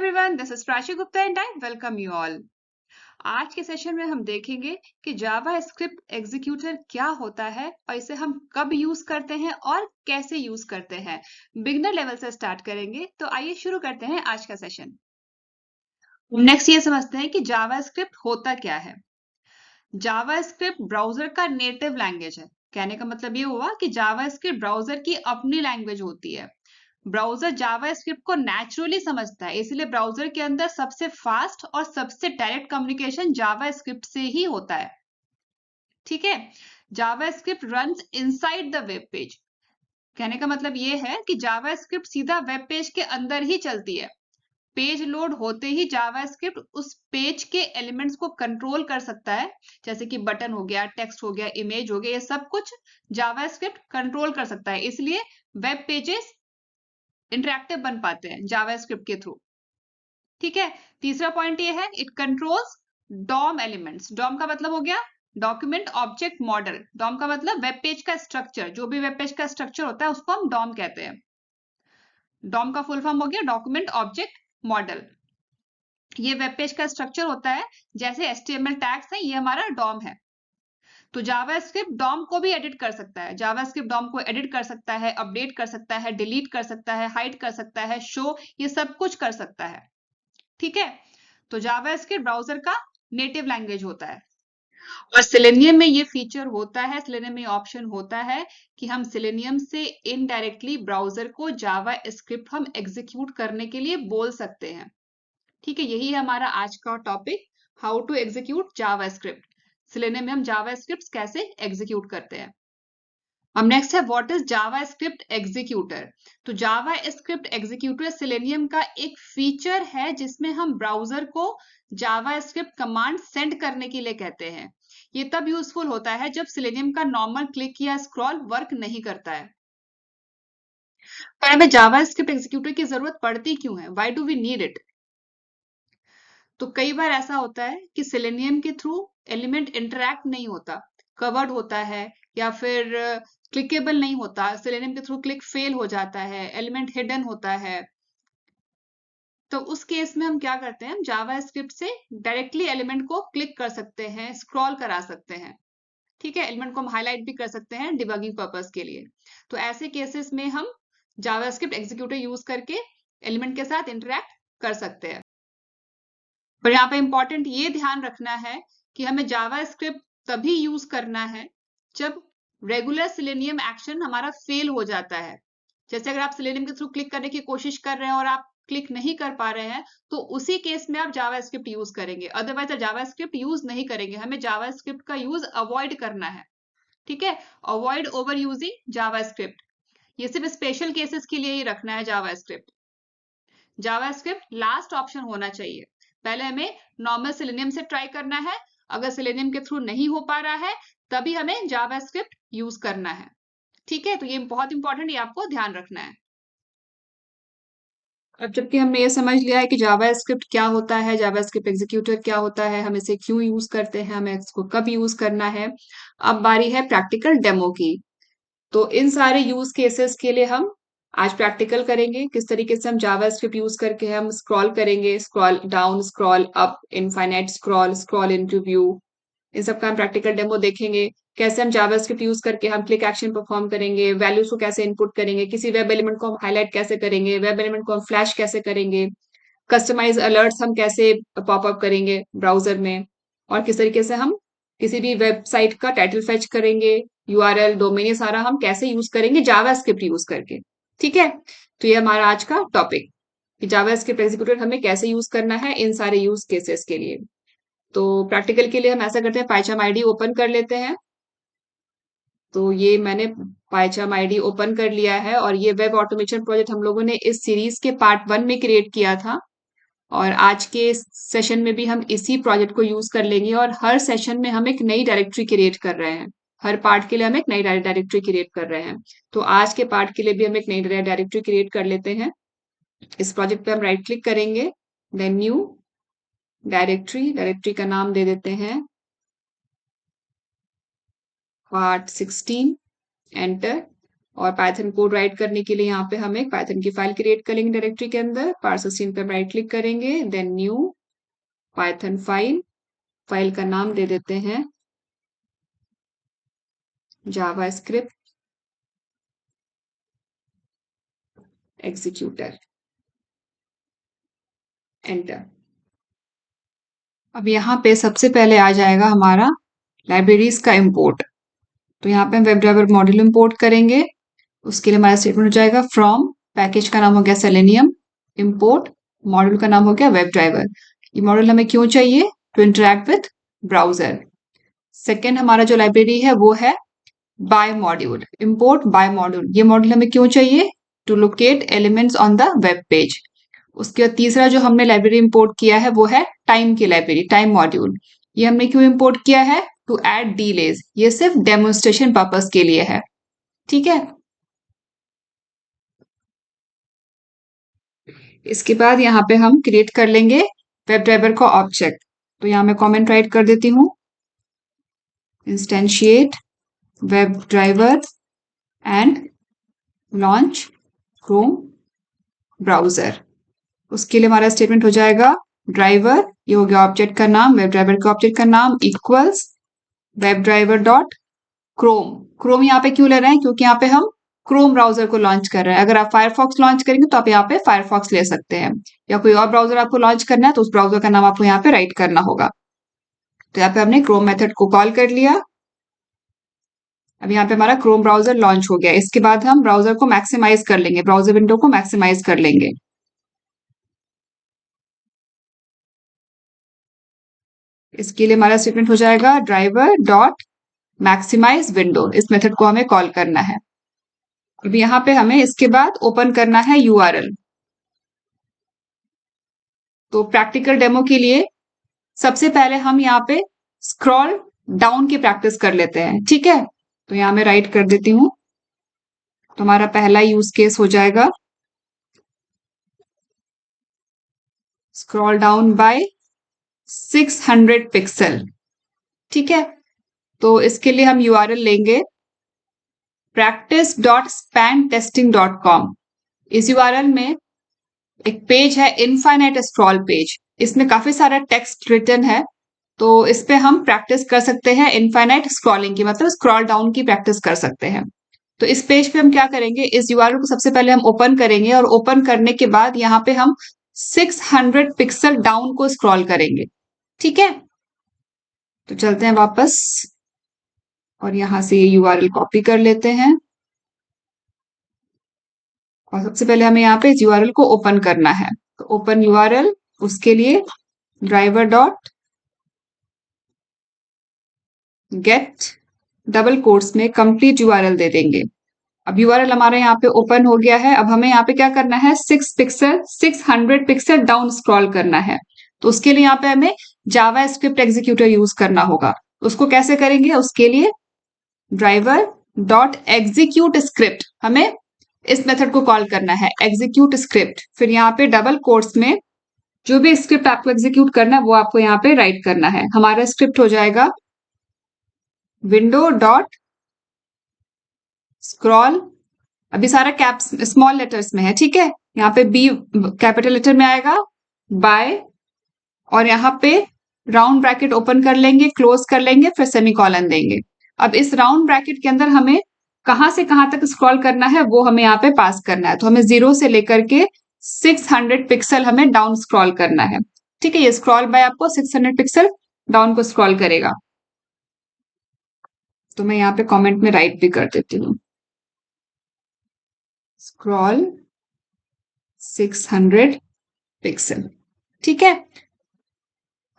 Everyone, this is Prachi Gupta and I welcome you all. आज के session में हम देखेंगे कि जावा स्क्रिप्ट एग्जीक्यूटर क्या होता है और इसे हम कब यूज करते हैं और कैसे यूज करते हैं। बिगिनर लेवल से स्टार्ट करेंगे, तो आइए शुरू करते हैं आज का सेशन। नेक्स्ट ये समझते हैं कि जावा स्क्रिप्ट होता क्या है। जावा स्क्रिप्ट ब्राउजर का नेटिव लैंग्वेज है। कहने का मतलब ये हुआ कि जावा स्क्रिप्ट ब्राउजर की अपनी लैंग्वेज होती है। ब्राउजर जावा स्क्रिप्ट को नेचुरली समझता है, इसलिए ब्राउजर के अंदर सबसे फास्ट और सबसे डायरेक्ट कम्युनिकेशन जावा स्क्रिप्ट से ही होता है। ठीक है, JavaScript runs inside the web page. कहने का मतलब ये है कि जावा स्क्रिप्ट सीधा वेब पेज के अंदर ही चलती है। पेज लोड होते ही जावा स्क्रिप्ट उस पेज के एलिमेंट्स को कंट्रोल कर सकता है, जैसे कि बटन हो गया, टेक्स्ट हो गया, इमेज हो गया, ये सब कुछ जावा स्क्रिप्ट कंट्रोल कर सकता है। इसलिए वेब पेजेस इंटरेक्टिव बन पाते हैं जावा स्क्रिप्ट के थ्रू। ठीक है, तीसरा पॉइंट ये है, it controls DOM elements. DOM का मतलब हो गया डॉक्यूमेंट ऑब्जेक्ट मॉडल। डॉम का मतलब वेब पेज का स्ट्रक्चर, जो भी वेब पेज का स्ट्रक्चर होता है उसको हम डॉम कहते हैं। डॉम का फुल फॉर्म हो गया डॉक्यूमेंट ऑब्जेक्ट मॉडल। ये वेब पेज का स्ट्रक्चर होता है, जैसे HTML टैग्स है, ये हमारा डॉम है। तो जावा स्क्रिप्ट डॉम को भी एडिट कर सकता है। जावा स्क्रिप्ट डॉम को एडिट कर सकता है, अपडेट कर सकता है, डिलीट कर सकता है, हाइड कर सकता है, शो, ये सब कुछ कर सकता है। ठीक है, तो जावा स्क्रिप्ट ब्राउजर का नेटिव लैंग्वेज होता है। और सेलेनियम में ये फीचर होता है, सेलेनियम में ऑप्शन होता है कि हम सेलेनियम से इनडायरेक्टली ब्राउजर को जावा स्क्रिप्ट हम एग्जीक्यूट करने के लिए बोल सकते हैं। ठीक है, यही है हमारा आज का topic, how to execute JavaScript. Selenium में हम जावा स्क्रिप्ट कैसे एग्जीक्यूट करते हैं। अब नेक्स्ट है, what is Java script executor. तो जावा स्क्रिप्ट एग्जीक्यूटर सेलेनियम का एक फीचर है, जिसमें हम ब्राउजर को जावा स्क्रिप्ट कमांड सेंड करने के लिए कहते हैं। ये तब यूजफुल होता है जब सेलेनियम का नॉर्मल क्लिक या स्क्रॉल वर्क नहीं करता है। पर हमें जावा स्क्रिप्ट एग्जीक्यूटर की जरूरत पड़ती क्यों है, why do we need it. तो कई बार ऐसा होता है कि सेलेनियम के थ्रू एलिमेंट इंटरैक्ट नहीं होता, कवर्ड होता है, या फिर क्लिकेबल नहीं होता, सेलेनियम के थ्रू क्लिक फेल हो जाता है, एलिमेंट हिडन होता है। तो उस केस में हम क्या करते हैं, जावा स्क्रिप्ट से डायरेक्टली एलिमेंट को क्लिक कर सकते हैं, स्क्रॉल करा सकते हैं। ठीक है, एलिमेंट को हम हाईलाइट भी कर सकते हैं डिबगिंग पर्पस के लिए। तो ऐसे केसेस में हम जावा स्क्रिप्ट एग्जीक्यूटर यूज करके एलिमेंट के साथ इंटरैक्ट कर सकते हैं। पर यहाँ पे इंपॉर्टेंट ये ध्यान रखना है कि हमें जावा स्क्रिप्ट तभी यूज करना है जब रेगुलर सेलेनियम एक्शन हमारा फेल हो जाता है। जैसे अगर आप सेलेनियम के थ्रू क्लिक करने की कोशिश कर रहे हैं और आप क्लिक नहीं कर पा रहे हैं, तो उसी केस में आप जावा स्क्रिप्ट यूज करेंगे। अदरवाइज आप जावा स्क्रिप्ट यूज नहीं करेंगे। हमें जावा स्क्रिप्ट का यूज अवॉइड करना है। ठीक है, avoid over using Java script. ये सिर्फ स्पेशल केसेस के लिए ही रखना है जावा स्क्रिप्ट। जावा स्क्रिप्ट लास्ट ऑप्शन होना चाहिए। पहले हमें नॉर्मल सेलेनियम से ट्राई करना है। अगर सेलेनियम के थ्रू नहीं हो पा रहा है, तभी हमें जावा स्क्रिप्ट यूज करना है। ठीक है, तो ये बहुत इंपॉर्टेंट, ये आपको ध्यान रखना है। अब जबकि हमने ये समझ लिया है कि जावा स्क्रिप्ट क्या होता है, जावा स्क्रिप्ट एग्जीक्यूटर क्या होता है, हम इसे क्यों यूज करते हैं, हमें इसको कब यूज करना है, अब बारी है प्रैक्टिकल डेमो की। तो इन सारे यूज केसेस के लिए हम आज प्रैक्टिकल करेंगे, किस तरीके से हम जावा स्क्रिप्ट यूज करके हम स्क्रॉल करेंगे, scroll down, scroll up, infinite scroll, scroll into view. इन सब का हम प्रैक्टिकल डेमो देखेंगे। कैसे हम जावा स्क्रिप्ट यूज करके हम क्लिक एक्शन परफॉर्म करेंगे, वैल्यूज को कैसे इनपुट करेंगे, किसी वेब एलिमेंट को हम हाईलाइट कैसे करेंगे, वेब एलिमेंट को हम फ्लैश कैसे करेंगे, कस्टमाइज अलर्ट्स हम कैसे पॉपअप करेंगे ब्राउजर में, और किस तरीके से हम किसी भी वेबसाइट का टाइटल फेच करेंगे, URL, डोमेन, ये सारा हम कैसे यूज करेंगे जावा स्क्रिप्ट यूज करके। ठीक है, तो ये हमारा आज का टॉपिक कि जावा स्क्रिप्ट एग्जीक्यूटर हमें कैसे यूज करना है इन सारे यूज केसेस के लिए। तो प्रैक्टिकल के लिए हम ऐसा करते हैं, पाइचाम आईडी ओपन कर लेते हैं। तो ये मैंने पाइचाम आईडी ओपन कर लिया है, और ये वेब ऑटोमेशन प्रोजेक्ट हम लोगों ने इस सीरीज के पार्ट 1 में क्रिएट किया था, और आज के सेशन में भी हम इसी प्रोजेक्ट को यूज कर लेंगे, और हर सेशन में हम एक नई डायरेक्टरी क्रिएट कर रहे हैं। हर पार्ट के लिए हम एक नई डायरेक्टरी क्रिएट कर रहे हैं। तो आज के पार्ट के लिए भी हम एक नई डायरेक्टरी क्रिएट कर लेते हैं। इस प्रोजेक्ट पे हम राइट क्लिक करेंगे, देन न्यू डायरेक्टरी, डायरेक्टरी का नाम दे देते हैं पार्ट 16, एंटर। और पाइथन कोड राइट करने के लिए यहाँ पे हम एक पाइथन की फाइल क्रिएट करेंगे डायरेक्टरी के अंदर। पार्स पर राइट क्लिक करेंगे, then new Python file. File का नाम दे देते हैं जावा स्क्रिप्ट एग्जीक्यूटर। एंटर। अब यहाँ पे सबसे पहले आ जाएगा हमारा लाइब्रेरीज का इंपोर्ट। तो यहाँ पे हम वेब ड्राइवर मॉड्यूल इंपोर्ट करेंगे। उसके लिए हमारा स्टेटमेंट हो जाएगा फ्रॉम, पैकेज का नाम हो गया सेलेनियम, इंपोर्ट, मॉड्यूल का नाम हो गया वेब ड्राइवर। ये मॉड्यूल हमें क्यों चाहिए? To interact with browser. Second हमारा जो लाइब्रेरी है वो है by module, import by module. ये मॉड्यूल हमें क्यों चाहिए? To locate elements on the web page. उसके बाद तीसरा जो हमने लाइब्रेरी इंपोर्ट किया है वो है टाइम की लाइब्रेरी, टाइम मॉड्यूल। ये हमने क्यों इंपोर्ट किया है? To add delays. ये सिर्फ डेमोन्स्ट्रेशन पर्पस के लिए है। ठीक है। इसके बाद यहाँ पे हम क्रिएट कर लेंगे वेब ड्राइवर का ऑब्जेक्ट। तो यहाँ मैं कमेंट राइट कर देती हूँ, instantiate web driver and launch Chrome browser. उसके लिए हमारा स्टेटमेंट हो जाएगा ड्राइवर, ये हो गया ऑब्जेक्ट का नाम, वेब ड्राइवर के ऑब्जेक्ट का नाम, equals web driver dot Chrome. Chrome यहाँ पे क्यों ले रहे हैं? क्योंकि यहाँ पे हम क्रोम ब्राउजर को लॉन्च कर रहे हैं। अगर आप फायरफॉक्स लॉन्च करेंगे तो आप यहाँ पे फायरफॉक्स ले सकते हैं, या कोई और ब्राउजर आपको लॉन्च करना है तो उस ब्राउजर का नाम आपको यहाँ पे राइट करना होगा। तो यहाँ पे हमने क्रोम मेथड को कॉल कर लिया। अब यहाँ पे हमारा क्रोम ब्राउजर लॉन्च हो गया। इसके बाद हम ब्राउजर को मैक्सिमाइज कर लेंगे, ब्राउजर विंडो को मैक्सिमाइज कर लेंगे। इसके लिए हमारा स्टेटमेंट हो जाएगा ड्राइवर डॉट मैक्सिमाइज विंडो। इस मेथड को हमें कॉल करना है। अब यहाँ पे हमें इसके बाद ओपन करना है यूआरएल। तो प्रैक्टिकल डेमो के लिए सबसे पहले हम यहाँ पे स्क्रॉल डाउन की प्रैक्टिस कर लेते हैं। ठीक है। तो यहाँ मैं राइट कर देती हूँ। तो हमारा पहला यूज केस हो जाएगा स्क्रॉल डाउन बाय 600 पिक्सल। ठीक है। तो इसके लिए हम यूआरएल लेंगे practice.spantesting.com। इस यूआरएल में एक पेज है इनफाइनाइट स्क्रॉल पेज। इसमें काफी सारा टेक्स्ट रिटन है, तो इस पे हम प्रैक्टिस कर सकते हैं इनफाइनाइट स्क्रॉलिंग की, मतलब स्क्रॉल डाउन की प्रैक्टिस कर सकते हैं। तो इस पेज पे हम क्या करेंगे, इस यूआरएल को सबसे पहले हम ओपन करेंगे और ओपन करने के बाद यहाँ पे हम 600 पिक्सल डाउन को स्क्रॉल करेंगे। ठीक है। तो चलते हैं वापस और यहां से ये यूआरएल कॉपी कर लेते हैं और सबसे पहले हमें यहाँ पे इस यूआरएल को ओपन करना है। तो ओपन यूआरएल, उसके लिए driver dot gate double quotes में कंप्लीट यूआरएल दे देंगे। अब यूआरएल हमारे यहाँ पे ओपन हो गया है। अब हमें यहाँ पे क्या करना है, 600 पिक्सल डाउन स्क्रॉल करना है। तो उसके लिए यहाँ पे हमें जावा स्क्रिप्ट एग्जीक्यूटर यूज करना होगा। उसको कैसे करेंगे? उसके लिए ड्राइवर डॉट एग्जीक्यूट स्क्रिप्ट, हमें इस मेथड को कॉल करना है, एग्जीक्यूट स्क्रिप्ट। फिर यहाँ पे डबल कोट्स में जो भी स्क्रिप्ट आपको एग्जीक्यूट करना है वो आपको यहाँ पे राइट करना है। हमारा स्क्रिप्ट हो जाएगा विंडो डॉट स्क्रॉल। अभी सारा कैप्स स्मॉल लेटर्स में है। ठीक है। यहाँ पे बी कैपिटल लेटर में आएगा, बाय, और यहाँ पे राउंड ब्रैकेट ओपन कर लेंगे, क्लोज कर लेंगे, फिर सेमीकोलन देंगे। अब इस राउंड ब्रैकेट के अंदर हमें कहां से कहां तक स्क्रॉल करना है वो हमें यहाँ पे पास करना है। तो हमें 0 से लेकर के 600 पिक्सल हमें डाउन स्क्रॉल करना है। ठीक है। ये स्क्रॉल बाय आपको 600 पिक्सल डाउन को स्क्रॉल करेगा। तो मैं यहाँ पे कमेंट में राइट भी कर देती हूँ, स्क्रॉल 600 पिक्सल। ठीक है।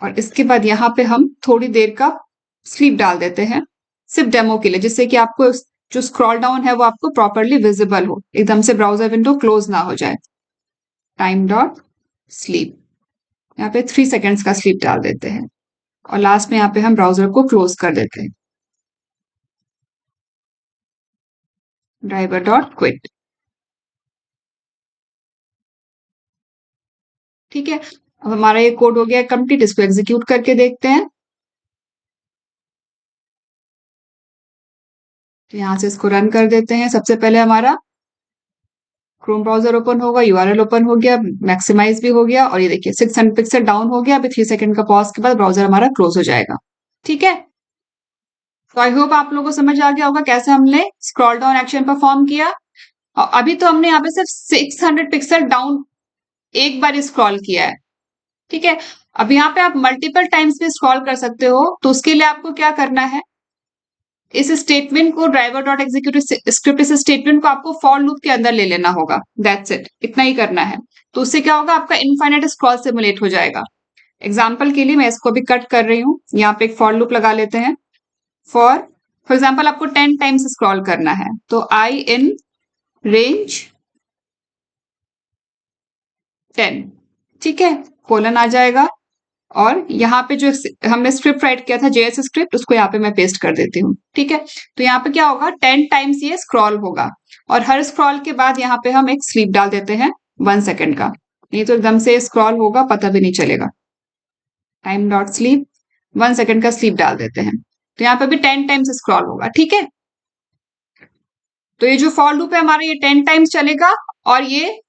और इसके बाद यहाँ पे हम थोड़ी देर का स्लीप डाल देते हैं, सिर्फ डेमो के लिए, जिससे कि आपको जो स्क्रॉल डाउन है वो आपको प्रॉपरली विजिबल हो, एकदम से ब्राउजर विंडो क्लोज ना हो जाए। टाइम डॉट स्लीप, यहाँ पे 3 सेकेंड्स का स्लीप डाल देते हैं और लास्ट में यहाँ पे हम ब्राउजर को क्लोज कर देते हैं। Driver dot quit. ठीक है। अब हमारा ये कोड हो गया कंप्लीट। इसको एग्जीक्यूट करके देखते हैं। तो यहाँ से इसको रन कर देते हैं। सबसे पहले हमारा क्रोम ब्राउजर ओपन होगा, यूआरएल ओपन हो गया, मैक्सिमाइज भी हो गया, और ये देखिए 600 पिक्सल डाउन हो गया। अभी 3 सेकंड का पॉज के बाद ब्राउजर हमारा क्लोज हो जाएगा। ठीक है, तो आई होप आप लोगों को समझ आ गया होगा कैसे हमने स्क्रॉल डाउन एक्शन परफॉर्म किया। और अभी तो हमने यहाँ पे सिर्फ 600 पिक्सल डाउन एक बार स्क्रॉल किया है। ठीक है, अब यहाँ पे आप मल्टीपल टाइम्स भी स्क्रॉल कर सकते हो। तो उसके लिए आपको क्या करना है, इस स्टेटमेंट को ड्राइवर डॉट एग्जीक्यूट स्क्रिप्ट, इस स्टेटमेंट को आपको फॉर लूप के अंदर ले लेना होगा। दैट्स इट, इतना ही करना है। तो उससे क्या होगा, आपका इनफाइनाइट स्क्रॉल सिमुलेट हो जाएगा। एग्जाम्पल के लिए मैं इसको भी कट कर रही हूँ। यहाँ पे एक फॉर लूप लगा लेते हैं। फॉर एग्जाम्पल आपको 10 टाइम्स स्क्रॉल करना है, तो आई इन रेंज 10। ठीक है, कोलन आ जाएगा। और यहाँ पे जो हमने स्क्रिप्ट राइट किया था, जेएस स्क्रिप्ट, उसको यहाँ पे मैं पेस्ट कर देती हूँ। ठीक है, तो यहाँ पे क्या होगा, 10 टाइम्स ये स्क्रॉल होगा। और हर स्क्रॉल के बाद यहाँ पे हम एक स्लीप डाल देते हैं 1 सेकेंड का, नहीं तो एकदम से स्क्रॉल होगा, पता भी नहीं चलेगा। टाइम डॉट स्लीप, 1 सेकेंड का स्लीप डाल देते हैं। तो यहाँ पे भी 10 टाइम्स स्क्रॉल होगा। ठीक है, तो ये जो फॉर लूप है हमारा, ये 10 टाइम्स चलेगा। और ये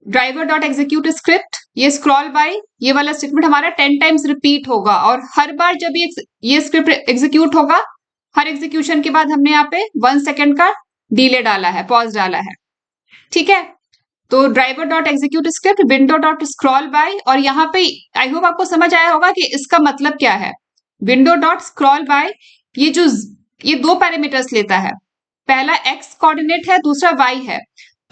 ड्राइवर डॉट एग्जीक्यूट स्क्रिप्ट, ये स्क्रॉल बाय, ये वाला स्टेटमेंट हमारा 10 टाइम्स रिपीट होगा। और हर बार जब ये स्क्रिप्ट एग्जीक्यूट होगा, हर एग्जीक्यूशन के बाद हमने यहाँ पे 1 सेकेंड का डिले डाला है, पॉज डाला है। ठीक है, तो driver dot execute script, window dot scroll by, और यहाँ पे आई होप आपको समझ आया होगा कि इसका मतलब क्या है। विंडो डॉट स्क्रॉल बाय, ये दो पैरामीटर्स लेता है। पहला एक्स कोऑर्डिनेट है, दूसरा वाई है।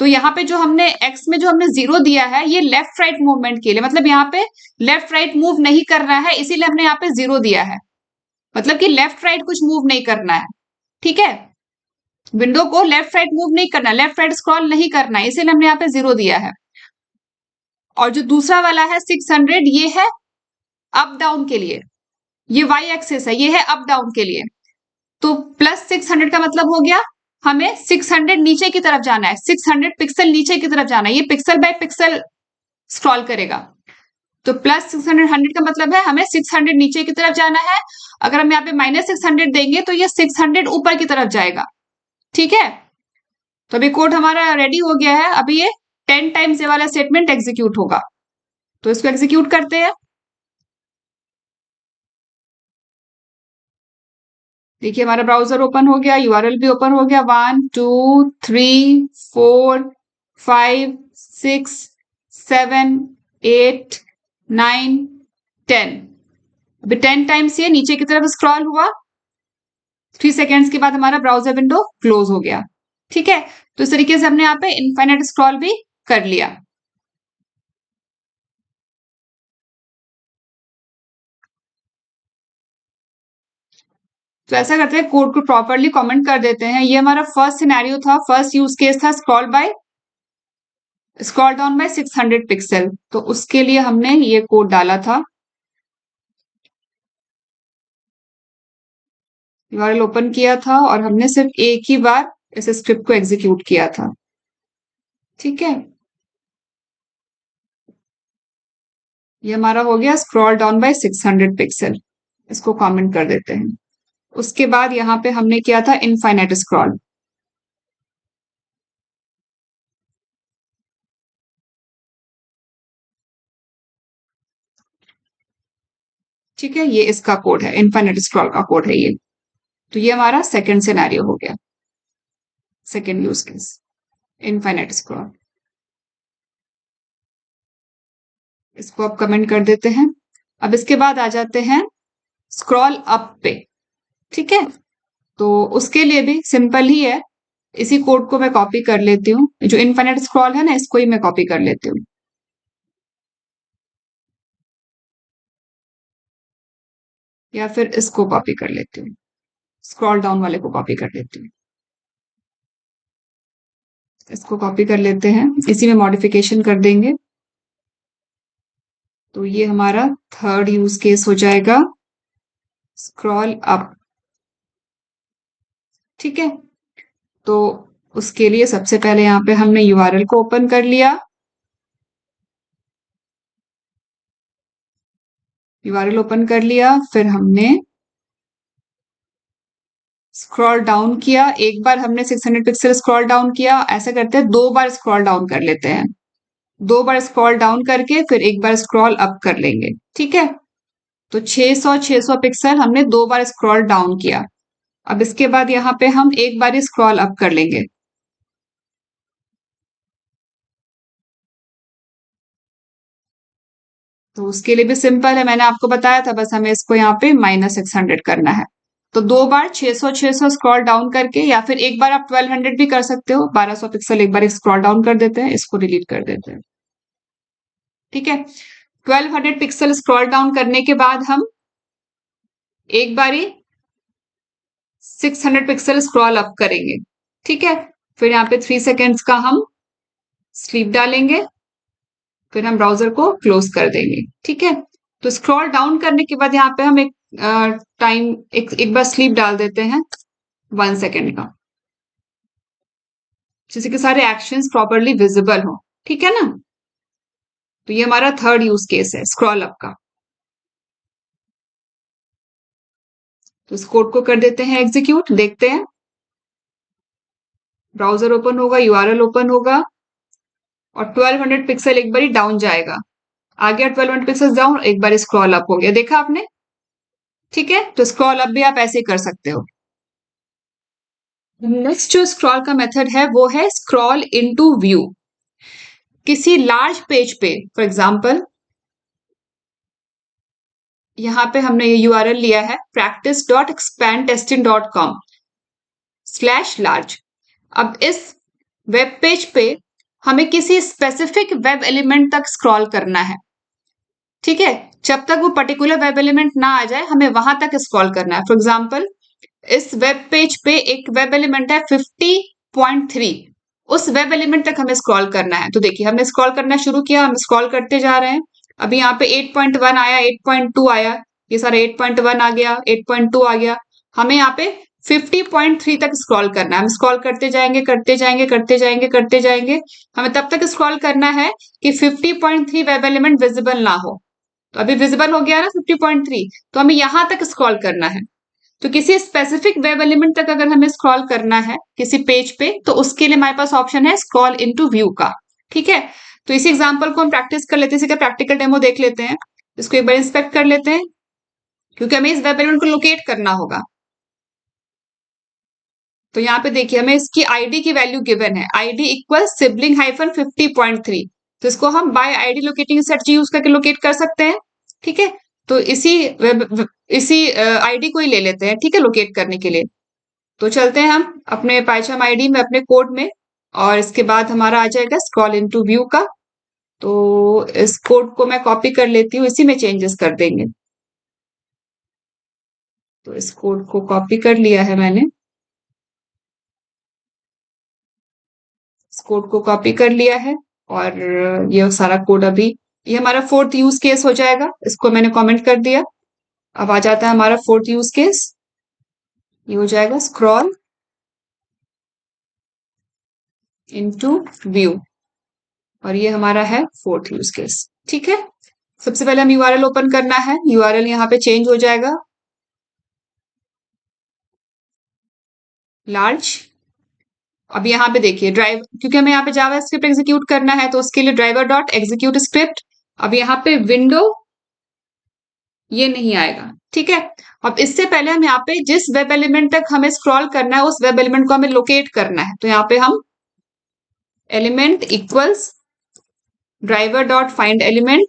तो यहाँ पे जो हमने एक्स में जो हमने 0 दिया है, ये लेफ्ट राइट मूवमेंट के लिए, मतलब यहाँ पे लेफ्ट राइट मूव नहीं करना है, इसीलिए हमने यहाँ पे 0 दिया है। मतलब कि लेफ्ट राइट कुछ मूव नहीं करना है। ठीक है, विंडो को लेफ्ट राइट मूव नहीं करना, लेफ्ट राइट स्क्रॉल नहीं करना है, इसीलिए हमने यहाँ पे 0 दिया है। और जो दूसरा वाला है 600, ये है अप डाउन के लिए, ये वाई एक्सेस है, ये है अप डाउन के लिए। तो प्लस 600 का मतलब हो गया हमें 600 नीचे की तरफ जाना है, 600 पिक्सल नीचे की तरफ जाना है। ये पिक्सल बाय पिक्सल स्क्रॉल करेगा। तो प्लस 600 100 का मतलब है हमें 600 नीचे की तरफ जाना है। अगर हम यहाँ पे माइनस 600 देंगे तो ये 600 ऊपर की तरफ जाएगा। ठीक है, तो अभी कोड हमारा रेडी हो गया है। अभी ये 10 टाइम्स ये वाला स्टेटमेंट एग्जीक्यूट होगा। तो इसको एग्जीक्यूट करते हैं। देखिए हमारा ब्राउजर ओपन हो गया, यूआरएल भी ओपन हो गया। 1 2 3 4 5 6 7 8 9 10। अभी 10 टाइम्स ये नीचे की तरफ स्क्रॉल हुआ। 3 सेकेंड्स के बाद हमारा ब्राउजर विंडो क्लोज हो गया। ठीक है, तो इस तरीके से हमने यहाँ पे इनफाइनाइट स्क्रॉल भी कर लिया। तो ऐसा करते हैं, कोड को प्रॉपरली कमेंट कर देते हैं। ये हमारा फर्स्ट सिनेरियो था, फर्स्ट यूज केस था, स्क्रॉल डाउन बाय 600 पिक्सल। तो उसके लिए हमने ये कोड डाला था। यूआरएल ओपन किया था और हमने सिर्फ एक ही बार इस स्क्रिप्ट को एग्जीक्यूट किया था। ठीक है, ये हमारा हो गया स्क्रॉल डाउन बाय 600 पिक्सल। इसको कमेंट कर देते हैं। उसके बाद यहाँ पे हमने किया था इनफाइनाइट स्क्रॉल। ठीक है, ये इसका कोड है, इनफाइनाइट स्क्रॉल का कोड है ये। तो ये हमारा सेकंड सिनेरियो हो गया, second use case, infinite scroll. इसको अब कमेंट कर देते हैं। अब इसके बाद आ जाते हैं स्क्रॉल अप पे। ठीक है, तो उसके लिए भी सिंपल ही है। इसी कोड को मैं कॉपी कर लेती हूँ, जो इनफाइनाइट स्क्रॉल है ना, इसको ही मैं कॉपी कर लेती हूँ। या फिर इसको कॉपी कर लेती हूँ, स्क्रॉल डाउन वाले को कॉपी कर लेती हूँ। इसको कॉपी कर लेते हैं, इसी में मॉडिफिकेशन कर देंगे। तो ये हमारा थर्ड यूज केस हो जाएगा, स्क्रॉल अप। ठीक है, तो उसके लिए सबसे पहले यहाँ पे हमने यूआरएल को ओपन कर लिया। यूआरएल ओपन कर लिया, फिर हमने स्क्रॉल डाउन किया, एक बार हमने 600 पिक्सल स्क्रॉल डाउन किया, ऐसा करते हैं 2 बार स्क्रॉल डाउन कर लेते हैं। 2 बार स्क्रॉल डाउन करके फिर एक बार स्क्रॉल अप कर लेंगे, ठीक है। तो 600 पिक्सल हमने 2 बार स्क्रॉल डाउन किया। अब इसके बाद यहाँ पे हम एक बार ही स्क्रॉल अप कर लेंगे। तो उसके लिए भी सिंपल है, मैंने आपको बताया था, बस हमें इसको यहाँ पे -600 करना है। तो 2 बार 600 स्क्रॉल डाउन करके, या फिर एक बार आप 1200 भी कर सकते हो, 1200 पिक्सल एक बार स्क्रॉल डाउन कर देते हैं, इसको डिलीट कर देते हैं, ठीक है। 1200 पिक्सल स्क्रॉल डाउन करने के बाद हम एक बारी 600 पिक्सल स्क्रॉल अप करेंगे, ठीक है। फिर यहाँ पे 3 सेकेंड्स का हम स्लीप डालेंगे, फिर हम ब्राउजर को क्लोज कर देंगे, ठीक है। तो स्क्रॉल डाउन करने के बाद यहाँ पे हम एक टाइम एक बार स्लीप डाल देते हैं 1 सेकेंड का, जिससे कि सारे एक्शंस प्रॉपरली विजिबल हो, ठीक है ना। तो ये हमारा थर्ड यूज केस है स्क्रॉल अप का। तो इस कोड को कर देते हैं एग्जीक्यूट, देखते हैं। ब्राउजर ओपन होगा, यूआरएल ओपन होगा, और 1200 पिक्सल एक बार डाउन जाएगा। आ गया 1200 पिक्सल डाउन, एक बार स्क्रॉल अप हो गया, देखा आपने, ठीक है। तो स्क्रॉल अप भी आप ऐसे कर सकते हो। नेक्स्ट जो स्क्रॉल का मेथड है वो है स्क्रॉल इनटू व्यू। किसी लार्ज पेज पे, फॉर एग्जांपल यहाँ पे हमने ये यूआरएल लिया है practice.expandtesting.com/large। अब इस वेब पेज पे हमें किसी स्पेसिफिक वेब एलिमेंट तक स्क्रॉल करना है, ठीक है। जब तक वो पर्टिकुलर वेब एलिमेंट ना आ जाए हमें वहां तक स्क्रॉल करना है। फॉर एग्जाम्पल इस वेब पेज पे एक वेब एलिमेंट है 50.3, उस वेब एलिमेंट तक हमें स्क्रॉल करना है। तो देखिए हमने स्क्रॉल करना शुरू किया, हम स्क्रॉल करते जा रहे हैं। अभी यहाँ पे 8.1 आया, 8.2 आया, ये सारा 8.1 आ गया, 8.2 आ गया। हमें यहाँ पे 50.3 तक स्क्रॉल करना है। हम स्क्रॉल करते जाएंगे, करते जाएंगे, करते जाएंगे, करते जाएंगे। हमें तब तक स्क्रॉल करना है कि 50.3 वेब एलिमेंट विजिबल ना हो। तो अभी विजिबल हो गया ना 50.3, तो हमें यहां तक स्क्रॉल करना है। तो किसी स्पेसिफिक वेब एलिमेंट तक अगर हमें स्क्रॉल करना है किसी पेज पे, तो उसके लिए हमारे पास ऑप्शन है स्क्रॉल इनटू व्यू का, ठीक है। तो इसी एग्जांपल को हम प्रैक्टिस कर लेते हैं, इसी का प्रैक्टिकल डेमो देख लेते हैं। इसको एक बार इंस्पेक्ट कर लेते हैं, क्योंकि हमें इस वेब एलिमेंट को लोकेट करना होगा। तो यहाँ पे देखिए हमें इसकी आईडी की वैल्यू गिवन है, आईडी इक्वल सिबलिंग हाइफन 50.3। तो इसको हम bye ID locating strategy use करके लोकेट कर सकते हैं, ठीक है। तो इसी आईडी को ही ले लेते हैं, ठीक है, लोकेट करने के लिए। तो चलते हैं हम अपने पाइथन आईडी में, अपने कोड में, और इसके बाद हमारा आ जाएगा स्क्रॉल इनटू व्यू का। तो इस कोड को मैं कॉपी कर लेती हूँ, इसी में चेंजेस कर देंगे। तो इस कोड को कॉपी कर लिया है मैंने, इस कोड को कॉपी कर लिया है, और ये सारा कोड अभी, ये हमारा फोर्थ यूज केस हो जाएगा। इसको मैंने कमेंट कर दिया। अब आ जाता है हमारा फोर्थ यूज केस, ये हो जाएगा स्क्रॉल इनटू व्यू, और ये हमारा है फोर्थ यूज केस, ठीक है। सबसे पहले हम यूआरएल ओपन करना है, यूआरएल यहाँ पे चेंज हो जाएगा लार्ज। अब यहाँ पे देखिए ड्राइव, क्योंकि हमें यहाँ पे जावा स्क्रिप्ट एग्जीक्यूट करना है, तो उसके लिए ड्राइवर डॉट एग्जीक्यूट स्क्रिप्ट। अब यहाँ पे विंडो ये नहीं आएगा, ठीक है। अब इससे पहले हम यहाँ पे जिस वेब एलिमेंट तक हमें स्क्रॉल करना है, उस वेब एलिमेंट को हमें लोकेट करना है। तो यहाँ पे हम element equals driver dot find element,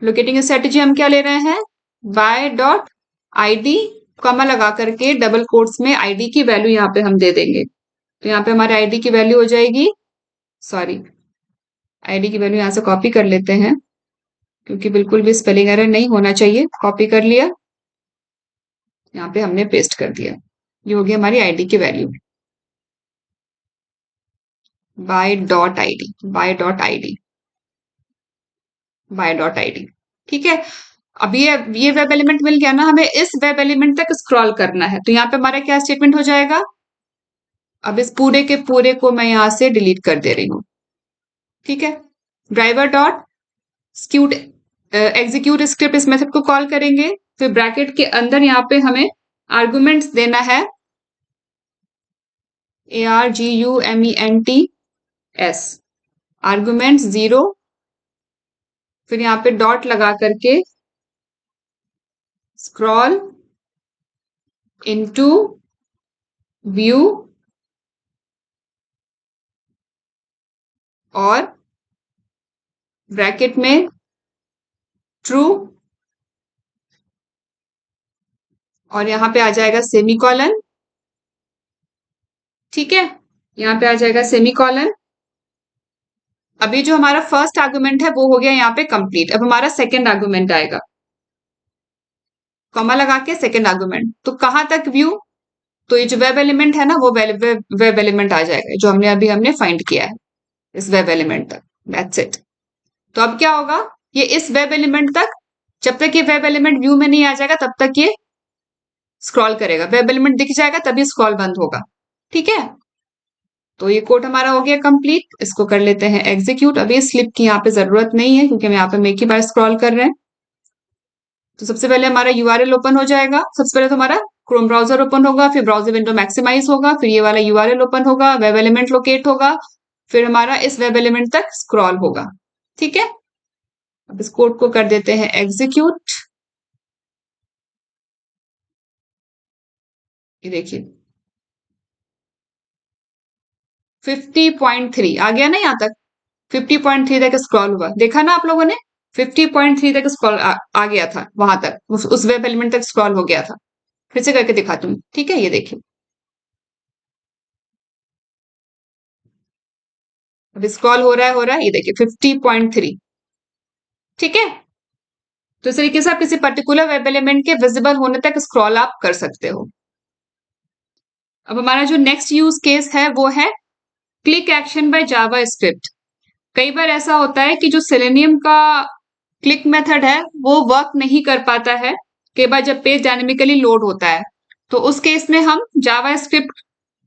locating strategy हम क्या ले रहे हैं, बाय डॉट आईडी, कॉमा लगा करके डबल कोट्स में आईडी की वैल्यू यहाँ पे हम दे देंगे। तो यहाँ पे हमारे आईडी की वैल्यू हो जाएगी, सॉरी, आईडी की वैल्यू यहाँ से कॉपी कर लेते हैं, क्योंकि बिल्कुल भी स्पेलिंग एरर नहीं होना चाहिए। कॉपी कर लिया, यहाँ पे हमने पेस्ट कर दिया, ये हो गई हमारी आईडी की value, by dot ID, by dot ID, by dot ID, ठीक है। अब ये वेब एलिमेंट मिल गया ना, हमें इस वेब एलिमेंट तक स्क्रॉल करना है। तो यहाँ पे हमारा क्या स्टेटमेंट हो जाएगा, अब इस पूरे के पूरे को मैं यहाँ से डिलीट कर दे रही हूँ, ठीक है। ड्राइवर डॉट स्क्यूट एग्जीक्यूट स्क्रिप्ट, इस मेथड को कॉल करेंगे, फिर ब्रैकेट के अंदर यहाँ पे हमें आर्गुमेंट्स देना है ARGUMENTS, आर्गुमेंट्स 0, फिर यहाँ पे डॉट लगा करके स्क्रॉल इनटू व्यू और ब्रैकेट में ट्रू, और यहाँ पे आ जाएगा सेमीकोलन। ठीक है, यहाँ पे आ जाएगा सेमीकोलन। अभी जो हमारा फर्स्ट आर्गुमेंट है वो हो गया यहाँ पे कंप्लीट। अब हमारा सेकंड आर्गुमेंट आएगा, कॉमा लगा के सेकंड आर्गुमेंट। तो कहां तक व्यू, तो ये जो वेब एलिमेंट है ना वो वेब एलिमेंट आ जाएगा जो हमने फाइंड किया है, इस वेब एलिमेंट तक। That's it. तो अब क्या होगा, ये इस वेब एलिमेंट तक, जब तक ये वेब एलिमेंट व्यू में नहीं आ जाएगा तब तक ये स्क्रॉल करेगा। वेब एलिमेंट दिख जाएगा तभी स्क्रॉल बंद होगा। ठीक है, तो ये कोड हमारा हो गया कंप्लीट। इसको कर लेते हैं एग्जीक्यूट। अभी स्लिप की यहाँ पे जरूरत नहीं है क्योंकि हम यहाँ पे एक ही बार स्क्रॉल कर रहे हैं। तो सबसे पहले हमारा यूआरएल ओपन हो जाएगा। सबसे पहले तो हमारा क्रोम ब्राउजर ओपन होगा, फिर ब्राउजर विंडो मैक्सिमाइज होगा, फिर ये वाला यूआरएल ओपन होगा, वेब एलिमेंट लोकेट होगा, फिर हमारा इस वेब एलिमेंट तक स्क्रॉल होगा। ठीक है, अब इस कोड को कर देते हैं एग्जीक्यूट। ये देखिए 50.3 आ गया ना, यहाँ तक 50.3 तक स्क्रॉल हुआ, देखा ना आप लोगों ने, 50.3 तक स्क्रॉल आ गया था, वहां तक उस वेब एलिमेंट तक स्क्रॉल हो गया था। फिर से करके दिखाती हूँ। ठीक है, ये देखिए अभी स्क्रॉल हो रहा है, ये देखिए 50.3। ठीक है, तो इस तरीके से आप किसी पर्टिकुलर वेब एलिमेंट के विजिबल होने तक स्क्रॉल आप कर सकते हो। अब हमारा जो नेक्स्ट यूज केस है वो है click action by Java script. कई बार ऐसा होता है कि जो सेलेनियम का क्लिक मेथड है वो वर्क नहीं कर पाता है, कई बार जब पेज डायनेमिकली लोड होता है, तो उस केस में हम जावा स्क्रिप्ट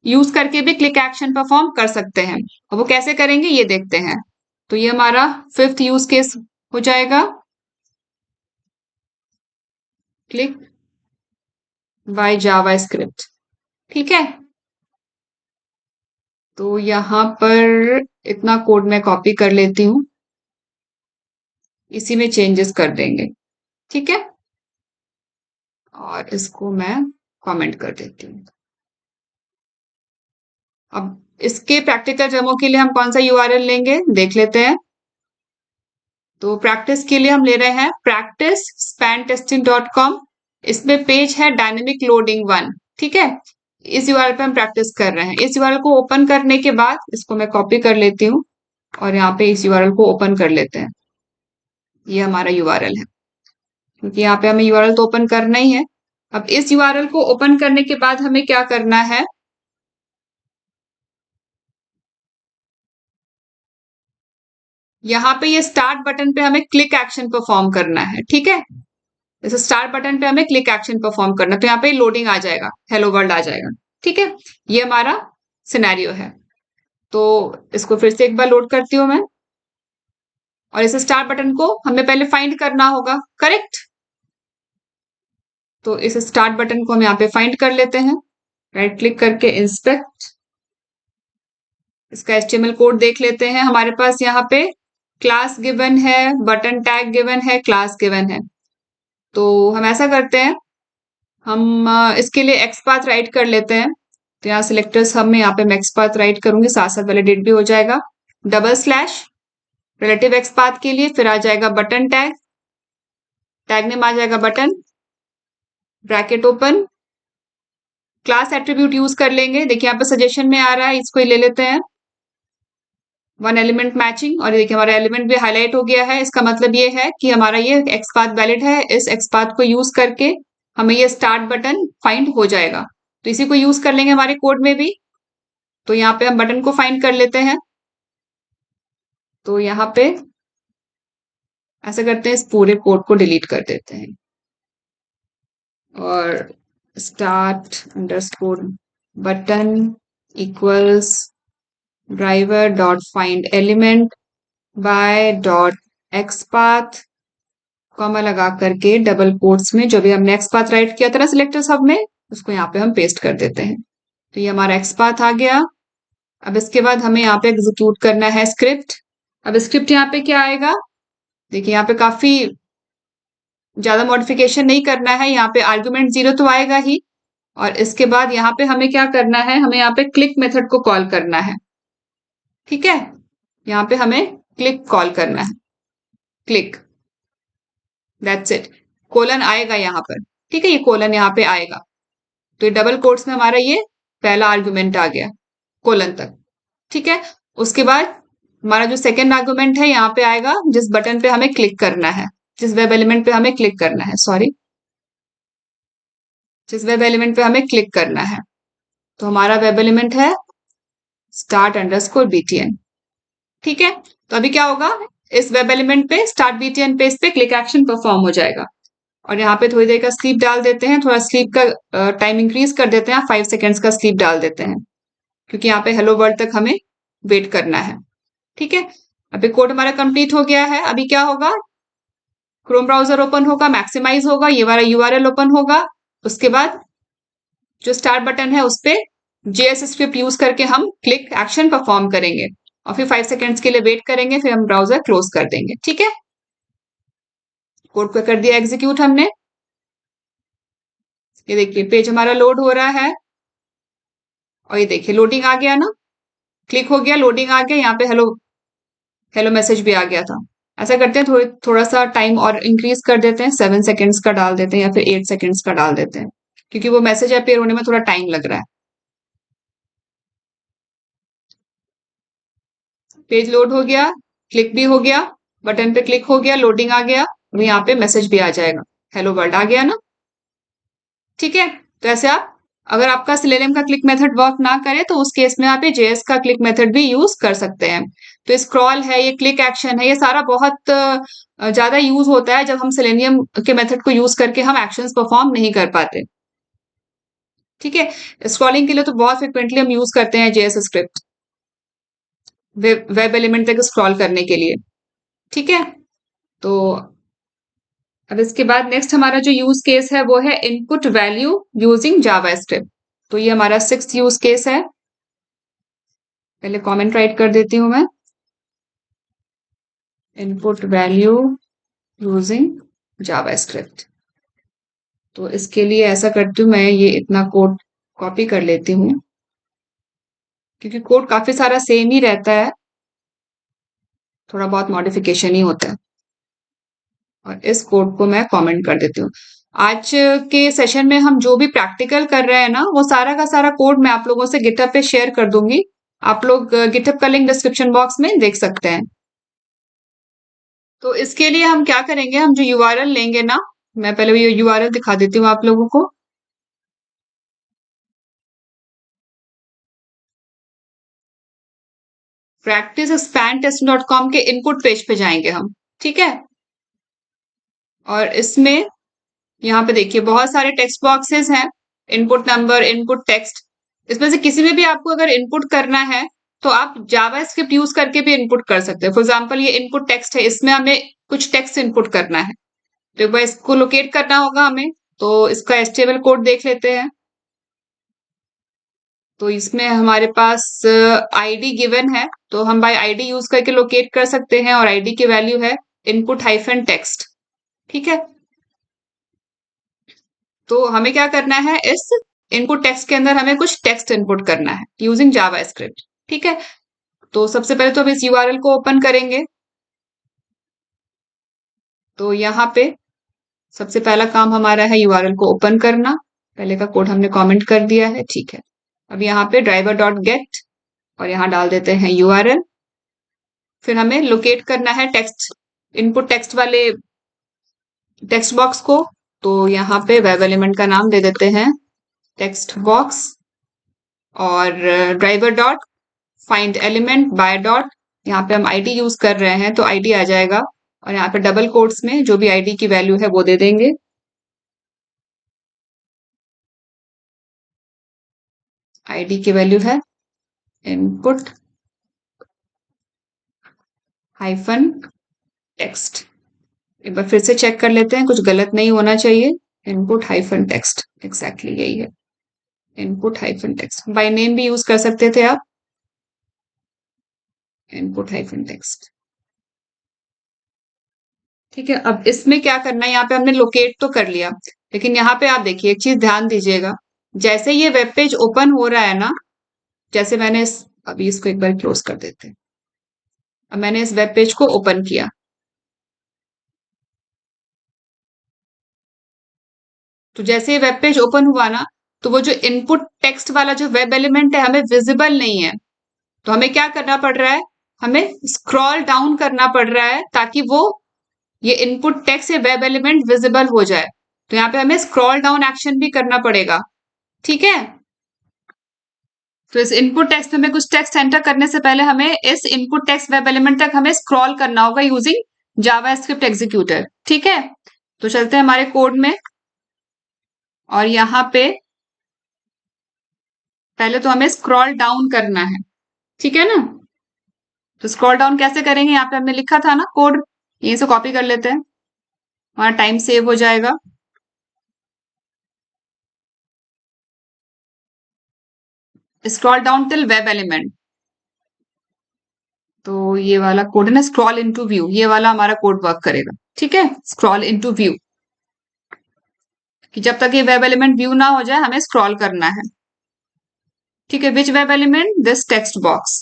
यूज करके भी क्लिक एक्शन परफॉर्म कर सकते हैं। और वो कैसे करेंगे ये देखते हैं। तो ये हमारा फिफ्थ यूज केस हो जाएगा, क्लिक बाय जावा स्क्रिप्ट। ठीक है, तो यहां पर इतना कोड मैं कॉपी कर लेती हूँ, इसी में चेंजेस कर देंगे। ठीक है, और इसको मैं कमेंट कर देती हूँ। अब इसके प्रैक्टिकल डेमो के लिए हम कौन सा यूआरएल लेंगे देख लेते हैं। तो प्रैक्टिस के लिए हम ले रहे हैं practice.span-testing.com। इसमें पेज है डायनेमिक लोडिंग 1। ठीक है, इस यूआरएल पे हम प्रैक्टिस कर रहे हैं। इस यूआरएल को ओपन करने के बाद इसको मैं कॉपी कर लेती हूँ और यहाँ पे इस यूआरएल को ओपन कर लेते हैं। ये हमारा यूआरएल है, क्योंकि यहाँ पे हमें यूआरएल तो ओपन करना ही है। अब इस यूआरएल को ओपन करने के बाद हमें क्या करना है, यहाँ पे ये स्टार्ट बटन पे हमें क्लिक एक्शन परफॉर्म करना है। ठीक है, जैसे स्टार्ट बटन पे हमें क्लिक एक्शन परफॉर्म करना है, तो यहाँ पे लोडिंग आ जाएगा, हेलो वर्ल्ड आ जाएगा। ठीक है, ये हमारा सिनेरियो है। तो इसको फिर से एक बार लोड करती हूँ मैं, और इस स्टार्ट बटन को हमें पहले फाइंड करना होगा, करेक्ट। तो इस स्टार्ट बटन को हम यहाँ पे फाइंड कर लेते हैं, राइट क्लिक करके इंस्पेक्ट, इसका एचटीएमएल कोड देख लेते हैं। हमारे पास यहाँ पे क्लास गिवन है, बटन टैग गिवन है, क्लास गिवन है। तो हम ऐसा करते हैं, हम इसके लिए एक्सपाथ राइट कर लेते हैं। तो यहाँ सिलेक्टर्स हम में यहाँ पे मैं एक्सपाथ राइट करूंगी, साथ साथ वैलिडेट भी हो जाएगा। डबल स्लैश रिलेटिव एक्सपाथ के लिए, फिर आ जाएगा बटन टैग, टैग नेम आ जाएगा button, bracket open, class attribute use कर लेंगे। देखिए यहाँ पे सजेशन में आ रहा है, इसको ही ले लेते हैं, वन एलिमेंट मैचिंग। और देखिए हमारा एलिमेंट भी हाईलाइट हो गया है, इसका मतलब ये है कि हमारा ये एक्सपाथ वैलिड है। इस एक्सपाथ को यूज करके हमें ये स्टार्ट बटन फाइंड हो जाएगा। तो इसी को यूज कर लेंगे हमारे कोड में भी। तो यहाँ पे हम बटन को फाइंड कर लेते हैं। तो यहाँ पे ऐसा करते हैं, इस पूरे कोड को डिलीट कर देते हैं और start underscore button equals driver dot find element by dot XPath, comma लगा करके डबल कोट्स में जो भी हमने एक्सपाथ राइट किया था ना सिलेक्टर सब में, उसको यहाँ पे हम पेस्ट कर देते हैं। तो ये हमारा XPath आ गया। अब इसके बाद हमें यहाँ पे एग्जीक्यूट करना है स्क्रिप्ट। अब स्क्रिप्ट यहाँ पे क्या आएगा, देखिए यहाँ पे काफी ज्यादा मॉडिफिकेशन नहीं करना है। यहाँ पे आर्गुमेंट 0 तो आएगा ही, और इसके बाद यहाँ पे हमें क्या करना है, हमें यहाँ पे क्लिक मेथड को कॉल करना है। ठीक है, यहाँ पे हमें क्लिक कॉल करना है, क्लिक, दैट्स इट। कोलन आएगा यहाँ पर, ठीक है, ये कोलन यहाँ पे आएगा। तो ये डबल कोट्स में हमारा ये पहला आर्गुमेंट आ गया कोलन तक। ठीक है, उसके बाद हमारा जो सेकंड आर्गुमेंट है यहाँ पे आएगा, जिस बटन पे हमें क्लिक करना है, जिस वेब एलिमेंट पे हमें क्लिक करना है, सॉरी, जिस वेब एलिमेंट पे हमें क्लिक करना है। तो हमारा वेब एलिमेंट है start_btn। ठीक है, तो अभी क्या होगा, इस वेब एलिमेंट पे स्टार्ट बीटीएन पे इस पे क्लिक एक्शन परफॉर्म हो जाएगा। और यहाँ पे थोड़ी देर का स्लीप डाल देते हैं, थोड़ा स्लीप का टाइम इंक्रीज कर देते हैं, 5 सेकेंड्स का स्लीप डाल देते हैं, क्योंकि यहाँ पे हेलो वर्ल्ड तक हमें वेट करना है। ठीक है, अभी कोड हमारा कंप्लीट हो गया है। अभी क्या होगा, क्रोम ब्राउजर ओपन होगा, मैक्सिमाइज होगा, ये वाला यूआरएल ओपन होगा। उसके बाद जो स्टार्ट बटन है उस पर जेएस स्क्रिप्ट यूज करके हम क्लिक एक्शन परफॉर्म करेंगे, और फिर 5 सेकेंड्स के लिए वेट करेंगे, फिर हम ब्राउजर क्लोज कर देंगे। ठीक है, कोड को कर दिया एग्जीक्यूट हमने। ये देखिए पेज हमारा लोड हो रहा है, और ये देखिए लोडिंग आ गया ना, क्लिक हो गया, लोडिंग आ गया, यहाँ पे हेलो हेलो मैसेज भी आ गया था। ऐसा करते हैं, थोड़ा सा टाइम और इंक्रीज कर देते हैं, 7 सेकेंड्स का डाल देते हैं या फिर 8 सेकेंड्स का डाल देते हैं, क्योंकि वो मैसेज अपेयर होने में थोड़ा टाइम लग रहा है। पेज लोड हो गया, क्लिक भी हो गया, बटन पे क्लिक हो गया, लोडिंग आ गया, और यहाँ पे मैसेज भी आ जाएगा, हेलो वर्ल्ड आ गया ना। ठीक है, तो ऐसे आप, अगर आपका सिलेनियम का क्लिक मेथड वर्क ना करे तो उस केस में आप ये जेएस का क्लिक मेथड भी यूज कर सकते हैं। तो स्क्रॉल है, ये क्लिक एक्शन है, ये सारा बहुत ज्यादा यूज होता है जब हम सिलेनियम के मेथड को यूज करके हम एक्शंस परफॉर्म नहीं कर पाते। ठीक है, स्क्रॉलिंग के लिए तो बहुत फ्रिक्वेंटली हम यूज करते हैं जेएस स्क्रिप्ट, वेब एलिमेंट तक स्क्रॉल करने के लिए। ठीक है, तो अब इसके बाद नेक्स्ट हमारा जो यूज केस है वो है इनपुट वैल्यू यूजिंग जावास्क्रिप्ट। तो ये हमारा 6th यूज केस है। पहले कमेंट राइट कर देती हूं मैं, इनपुट वैल्यू यूजिंग जावास्क्रिप्ट। तो इसके लिए ऐसा करती हूँ, मैं ये इतना कोड कॉपी कर लेती हूँ, क्योंकि कोड काफी सारा सेम ही रहता है, थोड़ा बहुत मॉडिफिकेशन ही होता है। और इस कोड को मैं कमेंट कर देती हूँ। आज के सेशन में हम जो भी प्रैक्टिकल कर रहे हैं ना, वो सारा का सारा कोड मैं आप लोगों से गिटहब पे शेयर कर दूंगी। आप लोग गिटहब का लिंक डिस्क्रिप्शन बॉक्स में देख सकते हैं। तो इसके लिए हम क्या करेंगे, हम जो यूआरएल लेंगे ना, मैं पहले ये यूआरएल दिखा देती हूँ आप लोगों को। practicespanTest.com के इनपुट पेज पे जाएंगे हम। ठीक है, और इसमें यहाँ पे देखिए बहुत सारे टेक्स्ट बॉक्सेस हैं, इनपुट नंबर, इनपुट टेक्स्ट। इसमें से किसी में भी आपको अगर इनपुट करना है तो आप जावा स्क्रिप्ट यूज करके भी इनपुट कर सकते हैं। फॉर एग्जाम्पल ये इनपुट टेक्स्ट है, इसमें हमें कुछ टेक्स्ट इनपुट करना है, तो एक बार इसको लोकेट करना होगा हमें। तो इसका एचटीएमएल कोड देख लेते हैं। तो इसमें हमारे पास आईडी गिवन है, तो हम बाय आईडी यूज करके लोकेट कर सकते हैं, और आईडी की वैल्यू है इनपुट हाइफन टेक्स्ट। ठीक है, तो हमें क्या करना है, इस इनपुट टेक्स्ट के अंदर हमें कुछ टेक्स्ट इनपुट करना है यूजिंग जावा स्क्रिप्ट। ठीक है, तो सबसे पहले तो हम इस यूआरएल को ओपन करेंगे। तो यहाँ पे सबसे पहला काम हमारा है यूआरएल को ओपन करना। पहले का कोड हमने कमेंट कर दिया है। ठीक है, अब यहाँ पे ड्राइवर डॉट गेट, और यहाँ डाल देते हैं यूआरएल। फिर हमें लोकेट करना है टेक्स्ट, इनपुट टेक्स्ट वाले टेक्स्ट बॉक्स को। तो यहाँ पे वेब एलिमेंट का नाम दे देते हैं टेक्स्ट बॉक्स, और driver dot find element by dot, यहाँ पे हम आईडी यूज कर रहे हैं तो आईडी आ जाएगा, और यहाँ पे डबल कोट्स में जो भी आईडी की वैल्यू है वो दे देंगे। आईडी की वैल्यू है इनपुट हाइफन टेक्स्ट। एक बार फिर से चेक कर लेते हैं, कुछ गलत नहीं होना चाहिए। इनपुट हाइफन टेक्स्ट, एग्जैक्टली यही है, input hyphen text. By name भी यूज कर सकते थे आप, इनपुट हाइफन टेक्स्ट। ठीक है, अब इसमें क्या करना है, यहाँ पे हमने लोकेट तो कर लिया, लेकिन यहाँ पे आप देखिए एक चीज ध्यान दीजिएगा। जैसे ये वेब पेज ओपन हो रहा है ना, जैसे मैंने अभी इसको एक बार क्लोज कर देते हैं। अब मैंने इस वेब पेज को ओपन किया, तो जैसे ये वेब पेज ओपन हुआ ना, तो वो जो इनपुट टेक्स्ट वाला जो वेब एलिमेंट है हमें विजिबल नहीं है। तो हमें क्या करना पड़ रहा है, हमें स्क्रॉल डाउन करना पड़ रहा है ताकि वो ये इनपुट टेक्स्ट या वेब एलिमेंट विजिबल हो जाए। तो यहाँ पे हमें स्क्रॉल डाउन एक्शन भी करना पड़ेगा। ठीक है, तो इस इनपुट टेक्स्ट में हमें कुछ टेक्स्ट एंटर करने से पहले हमें इस इनपुट टेक्स्ट वेब एलिमेंट तक हमें स्क्रॉल करना होगा यूजिंग जावा स्क्रिप्ट एग्जीक्यूटर। ठीक है, तो चलते हैं हमारे कोड में, और यहाँ पे पहले तो हमें स्क्रॉल डाउन करना है। ठीक है ना, तो स्क्रॉल डाउन कैसे करेंगे, यहाँ पे हमने लिखा था ना कोड, यहीं से कॉपी कर लेते हैं, हमारा टाइम सेव हो जाएगा। Scroll down till web element, तो ये वाला कोड है ना, स्क्रॉल इनटू व्यू, ये वाला हमारा कोड वर्क करेगा। ठीक है, स्क्रॉल इनटू व्यू, कि जब तक ये वेब एलिमेंट व्यू ना हो जाए हमें स्क्रॉल करना है। ठीक है, which web element, this text box,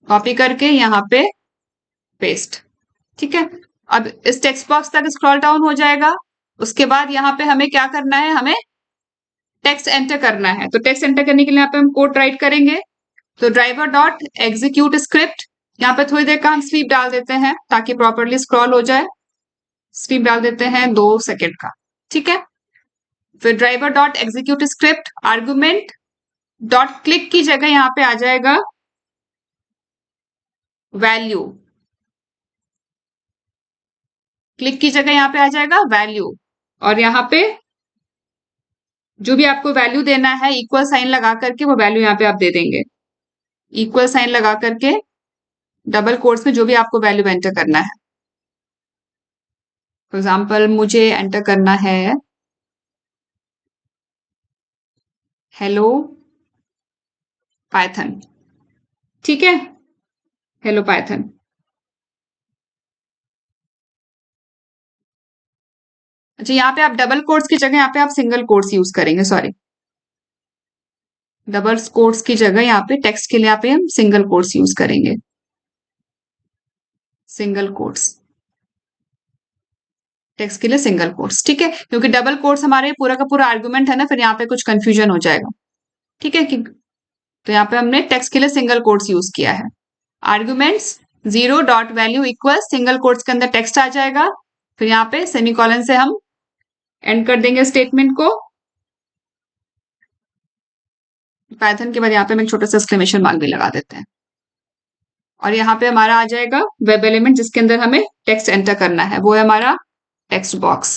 copy करके यहाँ पे पेस्ट। ठीक है, अब इस टेक्स्ट बॉक्स तक स्क्रॉल डाउन हो जाएगा। उसके बाद यहाँ पे हमें क्या करना है, हमें टेक्स्ट एंटर करना है। तो टेक्स्ट एंटर करने के लिए यहाँ पे हम कोड राइट करेंगे। तो ड्राइवर डॉट एग्जीक्यूट स्क्रिप्ट, यहाँ पे थोड़ी देर का हम स्वीप डाल देते हैं ताकि प्रॉपरली स्क्रॉल हो जाए। स्वीप डाल देते हैं 2 सेकेंड का। ठीक है, फिर driver dot execute script argument dot click की जगह यहाँ पे आ जाएगा वैल्यू, क्लिक की जगह यहाँ पे आ जाएगा वैल्यू, और यहाँ पे जो भी आपको वैल्यू देना है इक्वल साइन लगा करके वो वैल्यू यहाँ पे आप दे देंगे। इक्वल साइन लगा करके डबल कोट्स में जो भी आपको वैल्यू एंटर करना है। फॉर एग्जाम्पल मुझे एंटर करना है हेलो पाइथन। ठीक है, हेलो पाइथन। अच्छा, यहाँ पे आप डबल कोट्स की जगह यहाँ पे आप सिंगल कोट्स यूज करेंगे, सॉरी, डबल कोट्स की जगह यहाँ पे टेक्स्ट के लिए यहाँ पे हम सिंगल कोट्स यूज करेंगे, सिंगल कोट्स, टेक्स्ट के लिए सिंगल कोट्स। ठीक है, क्योंकि डबल कोट्स हमारे पूरा का पूरा आर्गुमेंट है ना, फिर यहाँ पे कुछ कंफ्यूजन हो जाएगा। ठीक है, कि तो यहाँ पे हमने टेक्स्ट के लिए सिंगल कोट्स यूज किया है। Arguments 0.value equal single quotes के अंदर टेक्स्ट आ जाएगा, फिर यहाँ पे सेमीकोलन से हम एंड कर देंगे स्टेटमेंट को। पाइथन के बाद यहाँ पे हम एक छोटा सा एक्सक्लेमेशन मार्क भी लगा देते हैं, और यहाँ पे हमारा आ जाएगा वेब एलिमेंट जिसके अंदर हमें टेक्स्ट एंटर करना है, वो है हमारा टेक्स्ट बॉक्स।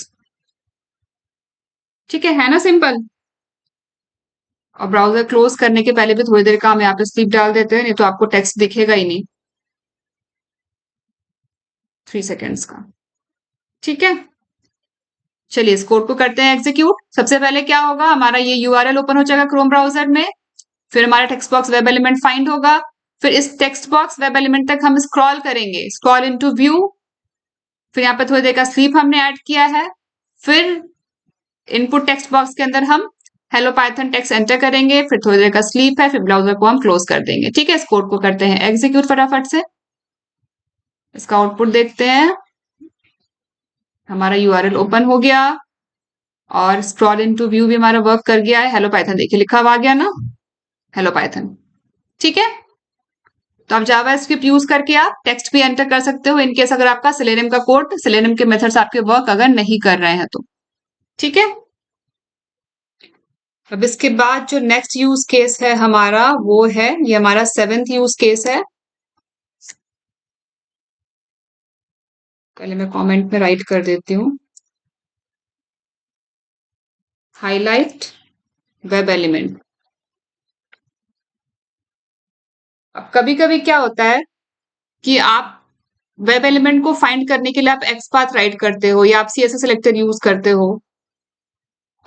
ठीक है ना, सिंपल। और ब्राउजर क्लोज करने के पहले भी थोड़ी देर का हम यहाँ पे स्लीप डाल देते हैं, नहीं तो आपको टेक्स्ट दिखेगा ही नहीं 3 सेकेंड्स का। ठीक है, चलिए इस कोड को करते हैं एग्जीक्यूट। सबसे पहले क्या होगा, हमारा ये यूआरएल ओपन हो जाएगा क्रोम ब्राउजर में, फिर हमारा text box web element find होगा, फिर इस टेक्स्ट बॉक्स वेब एलिमेंट तक हम स्क्रॉल करेंगे, स्क्रॉल इनटू व्यू, फिर यहाँ पे थोड़ी देर का स्लीप हमने ऐड किया है, फिर इनपुट टेक्स्ट बॉक्स के अंदर हम हेलो पाइथन टेक्स्ट एंटर करेंगे, फिर थोड़ी देर का स्लीप है, फिर ब्राउजर को हम क्लोज कर देंगे। ठीक है, इस कोड को करते हैं एग्जीक्यूट फटाफट से, इसका आउटपुट देखते हैं। हमारा यूआरएल ओपन हो गया और स्क्रॉल इनटू व्यू भी हमारा वर्क कर गया है। हेलो पाइथन देखिए लिखा हुआ आ गया ना, हेलो पाइथन। ठीक है, तो आप जावा स्क्रिप्ट यूज करके आप टेक्स्ट भी एंटर कर सकते हो, इनकेस अगर आपका सेलेनियम का कोड, सेलेनियम के मेथड्स आपके वर्क अगर नहीं कर रहे हैं तो। ठीक है, अब इसके बाद जो नेक्स्ट यूज केस है हमारा, वो है, ये हमारा 7th यूज केस है। पहले मैं कमेंट में राइट कर देती हूँ, हाईलाइट वेब एलिमेंट। अब कभी कभी क्या होता है कि आप वेब एलिमेंट को फाइंड करने के लिए आप एक्सपाथ राइट करते हो या आप सीएसएस सिलेक्टर यूज करते हो,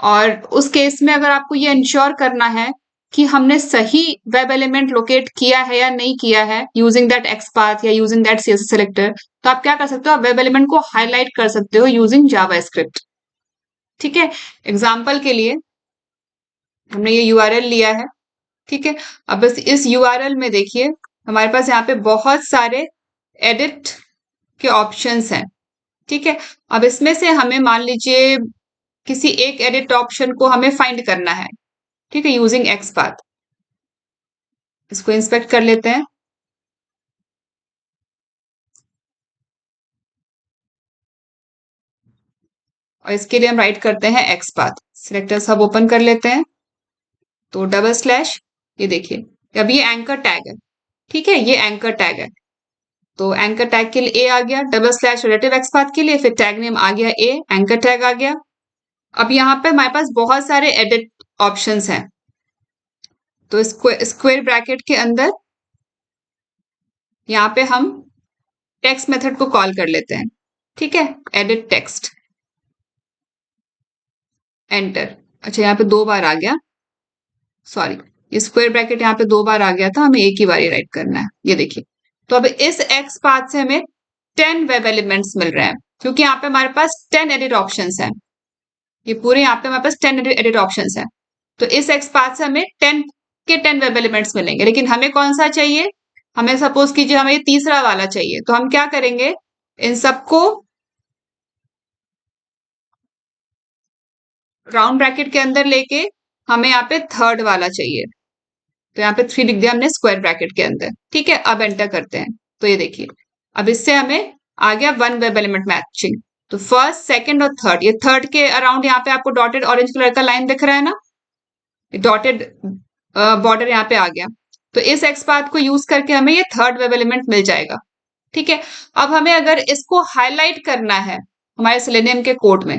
और उस केस में अगर आपको ये इंश्योर करना है कि हमने सही वेब एलिमेंट लोकेट किया है या नहीं किया है यूजिंग दैट एक्सपाथ या यूजिंग दैट सीएसएस सेलेक्टर, तो आप क्या कर सकते हो, आप वेब एलिमेंट को हाईलाइट कर सकते हो यूजिंग जावास्क्रिप्ट। ठीक है, एग्जाम्पल के लिए हमने ये यूआरएल लिया है। ठीक है, अब बस इस यूआरएल में देखिए हमारे पास यहाँ पे बहुत सारे एडिट के ऑप्शंस हैं। ठीक है, अब इसमें से हमें मान लीजिए किसी एक एडिट ऑप्शन को हमें फाइंड करना है। ठीक है, यूजिंग एक्सपाथ। इसको इंस्पेक्ट कर लेते हैं। और इसके लिए हम राइट करते हैं एक्सपाथ। सिलेक्टर सब ओपन कर लेते हैं, तो डबल स्लैश, ये देखिए अब ये एंकर टैग है। ठीक है, ये एंकर टैग है, तो एंकर टैग के लिए ए आ गया, डबल स्लैश रिलेटिव एक्सपाथ के लिए फिर टैग नेम आ गया ए, एंकर टैग आ गया। अब यहाँ पे हमारे पास बहुत सारे एडिट ऑप्शंस हैं, तो स्क्वायर ब्रैकेट के अंदर यहाँ पे हम टेक्स्ट मेथड को कॉल कर लेते हैं। ठीक है, एडिट टेक्स्ट, एंटर। अच्छा, यहाँ पे 2 बार आ गया, सॉरी, ये स्क्वायर ब्रैकेट यहाँ पे 2 बार आ गया था, हमें एक ही बार ही राइट करना है। ये देखिए, तो अब इस एक्स पाथ से हमें 10 वेब एलिमेंट्स मिल रहे हैं, क्योंकि यहाँ पे हमारे पास 10 एडिट ऑप्शंस हैं। ये पूरे यहाँ पे हमारे पास 10 एडिट ऑप्शंस हैं, तो इस एक्स पाथ से हमें 10 के 10 वेब एलिमेंट्स मिलेंगे। लेकिन हमें कौन सा चाहिए, हमें सपोज कीजिए हमें ये तीसरा वाला चाहिए, तो हम क्या करेंगे, इन सबको राउंड ब्रैकेट के अंदर लेके हमें यहाँ पे थर्ड वाला चाहिए, तो यहाँ पे 3 लिख दिया हमने स्क्वायर ब्रैकेट के अंदर। ठीक है, अब एंटर करते हैं, तो ये देखिए अब इससे हमें आ गया 1 वेब एलिमेंट मैचिंग। तो फर्स्ट, सेकंड और थर्ड, ये थर्ड के अराउंड यहाँ पे आपको डॉटेड ऑरेंज कलर का लाइन दिख रहा है ना, डॉटेड बॉर्डर यहाँ पे आ गया। तो इस एक्सपाथ को यूज करके हमें ये थर्ड वेब एलिमेंट मिल जाएगा। ठीक है, अब हमें अगर इसको हाईलाइट करना है हमारे सेलेनियम के कोड में,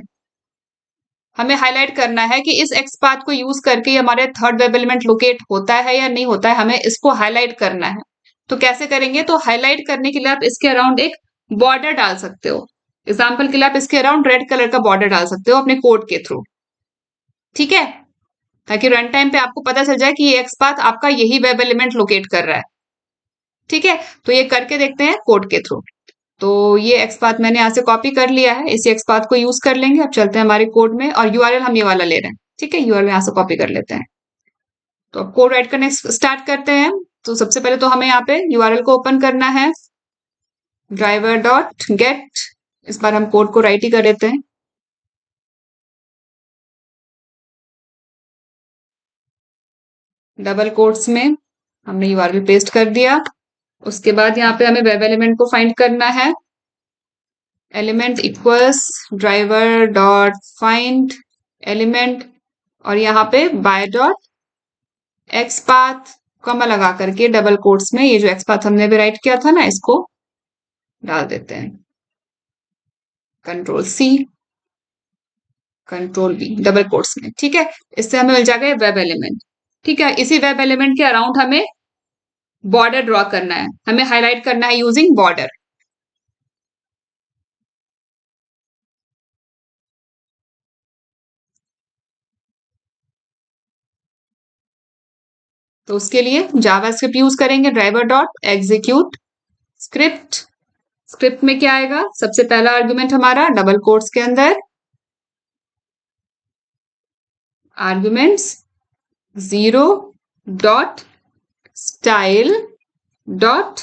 हमें हाईलाइट करना है कि इस एक्सपाथ को यूज करके हमारे थर्ड वेब एलिमेंट लोकेट होता है या नहीं होता है, हमें इसको हाईलाइट करना है। तो कैसे करेंगे, तो हाईलाइट करने के लिए आप इसके अराउंड एक बॉर्डर डाल सकते हो। एग्जाम्पल के लिए आप इसके अराउंड रेड कलर का बॉर्डर डाल सकते हो अपने कोड के थ्रू। ठीक है, ताकि रन टाइम पे आपको पता चल जाए कि ये एक्सपाथ आपका यही वेब एलिमेंट लोकेट कर रहा है। ठीक है, तो ये करके देखते हैं कोड के थ्रू। तो ये एक्सपाथ मैंने यहाँ से कॉपी कर लिया है, इसी एक्सपाथ को यूज कर लेंगे। अब चलते हैं हमारे कोड में, और यूआरएल हम ये वाला ले रहे हैं। ठीक है, यूआरएल यहाँ से कॉपी कर लेते हैं। तो अब कोड राइट करने स्टार्ट करते हैं। तो सबसे पहले तो हमें यहाँ पे यूआरएल को ओपन करना है, ड्राइवर डॉट गेट। इस बार हम कोड को राइट ही कर लेते हैं। डबल कोट्स में हमने यूआरएल पेस्ट कर दिया। उसके बाद यहाँ पे हमें वेब एलिमेंट को फाइंड करना है, element equals driver dot find element, और यहाँ पे बाय डॉट एक्सपाथ कॉमा लगा करके डबल कोट्स में ये जो एक्सपाथ हमने भी राइट किया था ना, इसको डाल देते हैं। Control C, control B, double quotes में। ठीक है, इससे हमें मिल जाएगा वेब एलिमेंट। ठीक है, इसी वेब एलिमेंट के अराउंड हमें बॉर्डर ड्रॉ करना है, हमें हाईलाइट करना है यूजिंग बॉर्डर। तो उसके लिए जावास्क्रिप्ट यूज करेंगे, driver dot execute script. Script में क्या आएगा, सबसे पहला आर्गुमेंट हमारा डबल कोट्स के अंदर arguments 0 dot style dot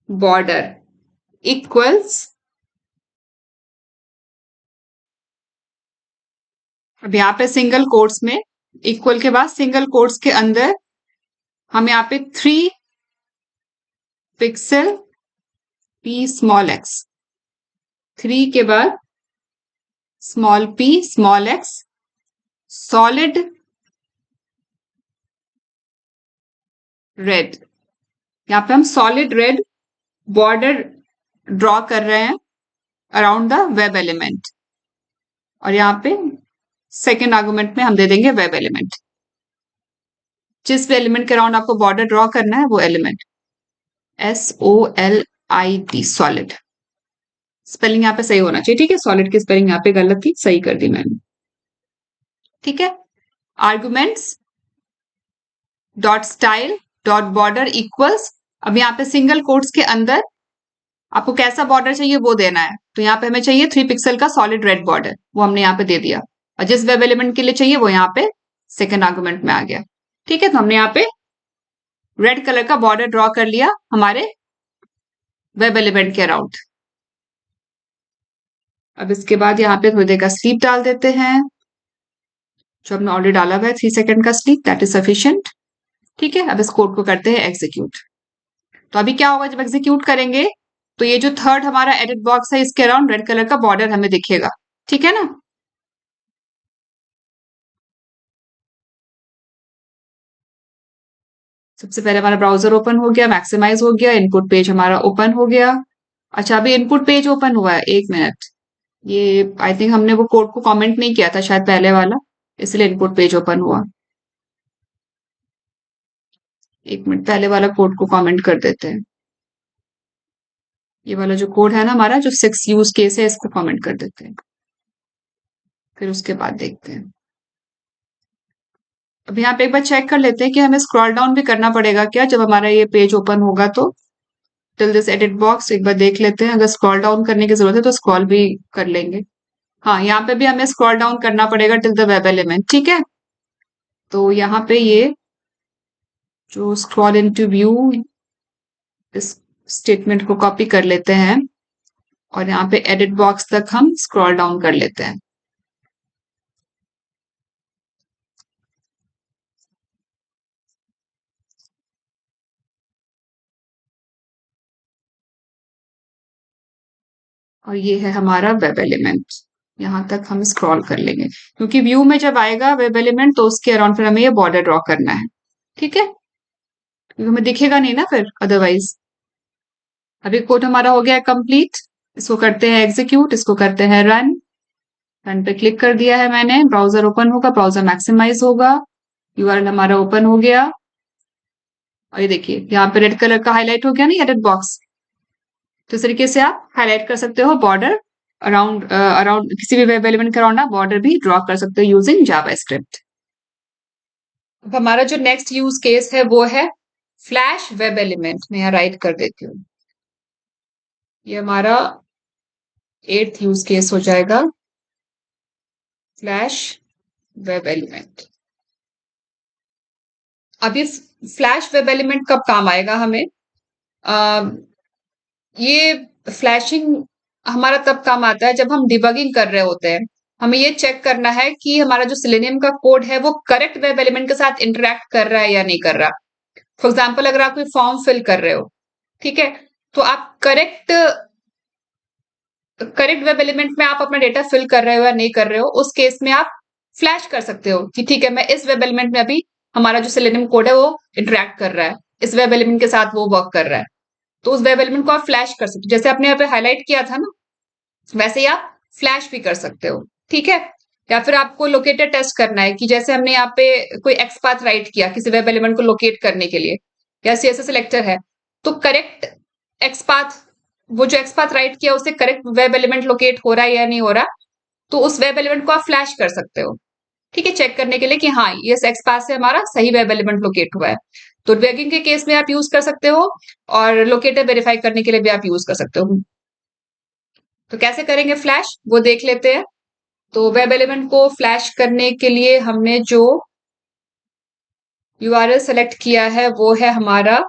border equals, अब यहाँ पे सिंगल कोट्स में, इक्वल के बाद सिंगल कोट्स के अंदर हम यहाँ पे 3 पिक्सल p स्मॉल x, 3 के बाद small p small x, solid red. यहाँ पे हम सॉलिड रेड बॉर्डर ड्रॉ कर रहे हैं अराउंड द वेब एलिमेंट, और यहाँ पे सेकेंड आर्गुमेंट में हम दे देंगे वेब एलिमेंट। जिस भी एलिमेंट के अराउंड आपको बॉर्डर ड्रॉ करना है वो एलिमेंट, SOLID, सॉलिड। स्पेलिंग यहाँ पे सही होना चाहिए। ठीक है, सॉलिड की स्पेलिंग यहाँ पे गलत थी, सही कर दी मैंने। ठीक है, arguments dot style dot border equals, अब यहाँ पे सिंगल कोट्स के अंदर आपको कैसा बॉर्डर चाहिए वो देना है। तो यहाँ पे हमें चाहिए 3 पिक्सल का सॉलिड रेड बॉर्डर, वो हमने यहाँ पे दे दिया। और जिस वेब एलिमेंट के लिए चाहिए वो यहाँ पे सेकेंड आर्गुमेंट में आ गया। ठीक है, तो हमने यहाँ पे रेड कलर का बॉर्डर ड्रॉ कर लिया हमारे वेब एलिमेंट के अराउंड। अब इसके बाद यहाँ पे थोड़ी देर का स्लीप डाल देते हैं, जो हमने ऑलरेडी डाला हुआ है 3 सेकेंड का स्लीप, दैट इज सफिशियंट। ठीक है, अब इस कोड को करते हैं एग्जीक्यूट। तो अभी क्या होगा जब एग्जीक्यूट करेंगे, तो ये जो थर्ड हमारा एडिट बॉक्स है इसके अराउंड रेड कलर का बॉर्डर हमें दिखेगा। ठीक है ना। सबसे पहले हमारा ब्राउजर ओपन हो गया, मैक्सिमाइज हो गया, इनपुट पेज हमारा ओपन हो गया। अच्छा, अभी इनपुट पेज ओपन हुआ है, 1 मिनट। ये आई थिंक हमने वो कोड को कमेंट नहीं किया था शायद पहले वाला, इसलिए इनपुट पेज ओपन हुआ। 1 मिनट, पहले वाला कोड को कमेंट कर देते हैं। ये वाला जो कोड है ना हमारा, जो 6 यूज केस है, इसको कमेंट कर देते हैं, फिर उसके बाद देखते हैं। अब यहाँ पे एक बार चेक कर लेते हैं कि हमें स्क्रॉल डाउन भी करना पड़ेगा क्या जब हमारा ये पेज ओपन होगा। तो टिल दिस एडिट बॉक्स एक बार देख लेते हैं, अगर स्क्रॉल डाउन करने की जरूरत है तो स्क्रॉल भी कर लेंगे। हाँ, यहाँ पे भी हमें स्क्रॉल डाउन करना पड़ेगा टिल द वेब एलिमेंट। ठीक है, तो यहाँ पे ये जो स्क्रॉल इनटू व्यू, इस स्टेटमेंट को कॉपी कर लेते हैं और यहाँ पे एडिट बॉक्स तक हम स्क्रॉल डाउन कर लेते हैं। और ये है हमारा वेब एलिमेंट, यहाँ तक हम स्क्रॉल कर लेंगे, क्योंकि व्यू में जब आएगा वेब एलिमेंट तो उसके अराउंड फिर हमें ये बॉर्डर ड्रॉ करना है। ठीक है, क्योंकि हमें दिखेगा नहीं ना फिर अदरवाइज। अभी कोड हमारा हो गया है कंप्लीट, इसको करते हैं एग्जीक्यूट, इसको करते हैं रन। रन पे क्लिक कर दिया है मैंने, ब्राउजर ओपन होगा, ब्राउजर मैक्सिमाइज होगा, यूआरएल हमारा ओपन हो गया। और ये देखिए यहाँ पे रेड कलर का हाईलाइट हो गया ना एडिट बॉक्स। तो इस तरीके से आप हाईलाइट कर सकते हो बॉर्डर अराउंड अराउंड किसी भी वेब एलिमेंट के अराउंड आप बॉर्डर भी ड्रॉ कर सकते हो यूजिंग जावास्क्रिप्ट। अब हमारा जो नेक्स्ट यूज केस है वो है फ्लैश वेब एलिमेंट। मैं यहाँ राइट कर देती हूँ, ये हमारा 8th यूज केस हो जाएगा, फ्लैश वेब एलिमेंट। अब ये फ्लैश वेब एलिमेंट कब काम आएगा हमें, ये फ्लैशिंग हमारा तब काम आता है जब हम डिबगिंग कर रहे होते हैं। हमें ये चेक करना है कि हमारा जो सेलेनियम का कोड है वो करेक्ट वेब एलिमेंट के साथ इंटरेक्ट कर रहा है या नहीं कर रहा। फॉर एग्जाम्पल अगर आप कोई फॉर्म फिल कर रहे हो, ठीक है, तो आप करेक्ट करेक्ट वेब एलिमेंट में आप अपना डेटा फिल कर रहे हो या नहीं कर रहे हो, उस केस में आप फ्लैश कर सकते हो कि ठीक है, मैं इस वेब एलिमेंट में अभी हमारा जो सेलेनियम कोड है वो इंटरेक्ट कर रहा है, इस वेब एलिमेंट के साथ वो वर्क कर रहा है। तो उस वेब एलिमेंट को आप फ्लैश कर सकते हो, जैसे आपने यहाँ पे हाईलाइट किया था ना, वैसे ही आप फ्लैश भी कर सकते हो। ठीक है, या फिर आपको लोकेटर टेस्ट करना है कि जैसे हमने यहाँ पे कोई एक्सपाथ राइट किया किसी वेब एलिमेंट को लोकेट करने के लिए, या सीएसएस सिलेक्टर है, तो करेक्ट एक्सपाथ, वो जो एक्सपाथ राइट किया उससे करेक्ट वेब एलिमेंट लोकेट हो रहा है या नहीं हो रहा, तो उस वेब एलिमेंट को आप फ्लैश कर सकते हो। ठीक है, चेक करने के लिए कि हाँ ये एक्सपाथ से हमारा सही वेब एलिमेंट लोकेट हुआ है। तो डिबगिंग के केस में आप यूज कर सकते हो, और लोकेटर वेरीफाई करने के लिए भी आप यूज कर सकते हो। तो कैसे करेंगे फ्लैश वो देख लेते हैं। तो वेब एलिमेंट को फ्लैश करने के लिए हमने जो यूआरएल सेलेक्ट किया है वो है हमारा,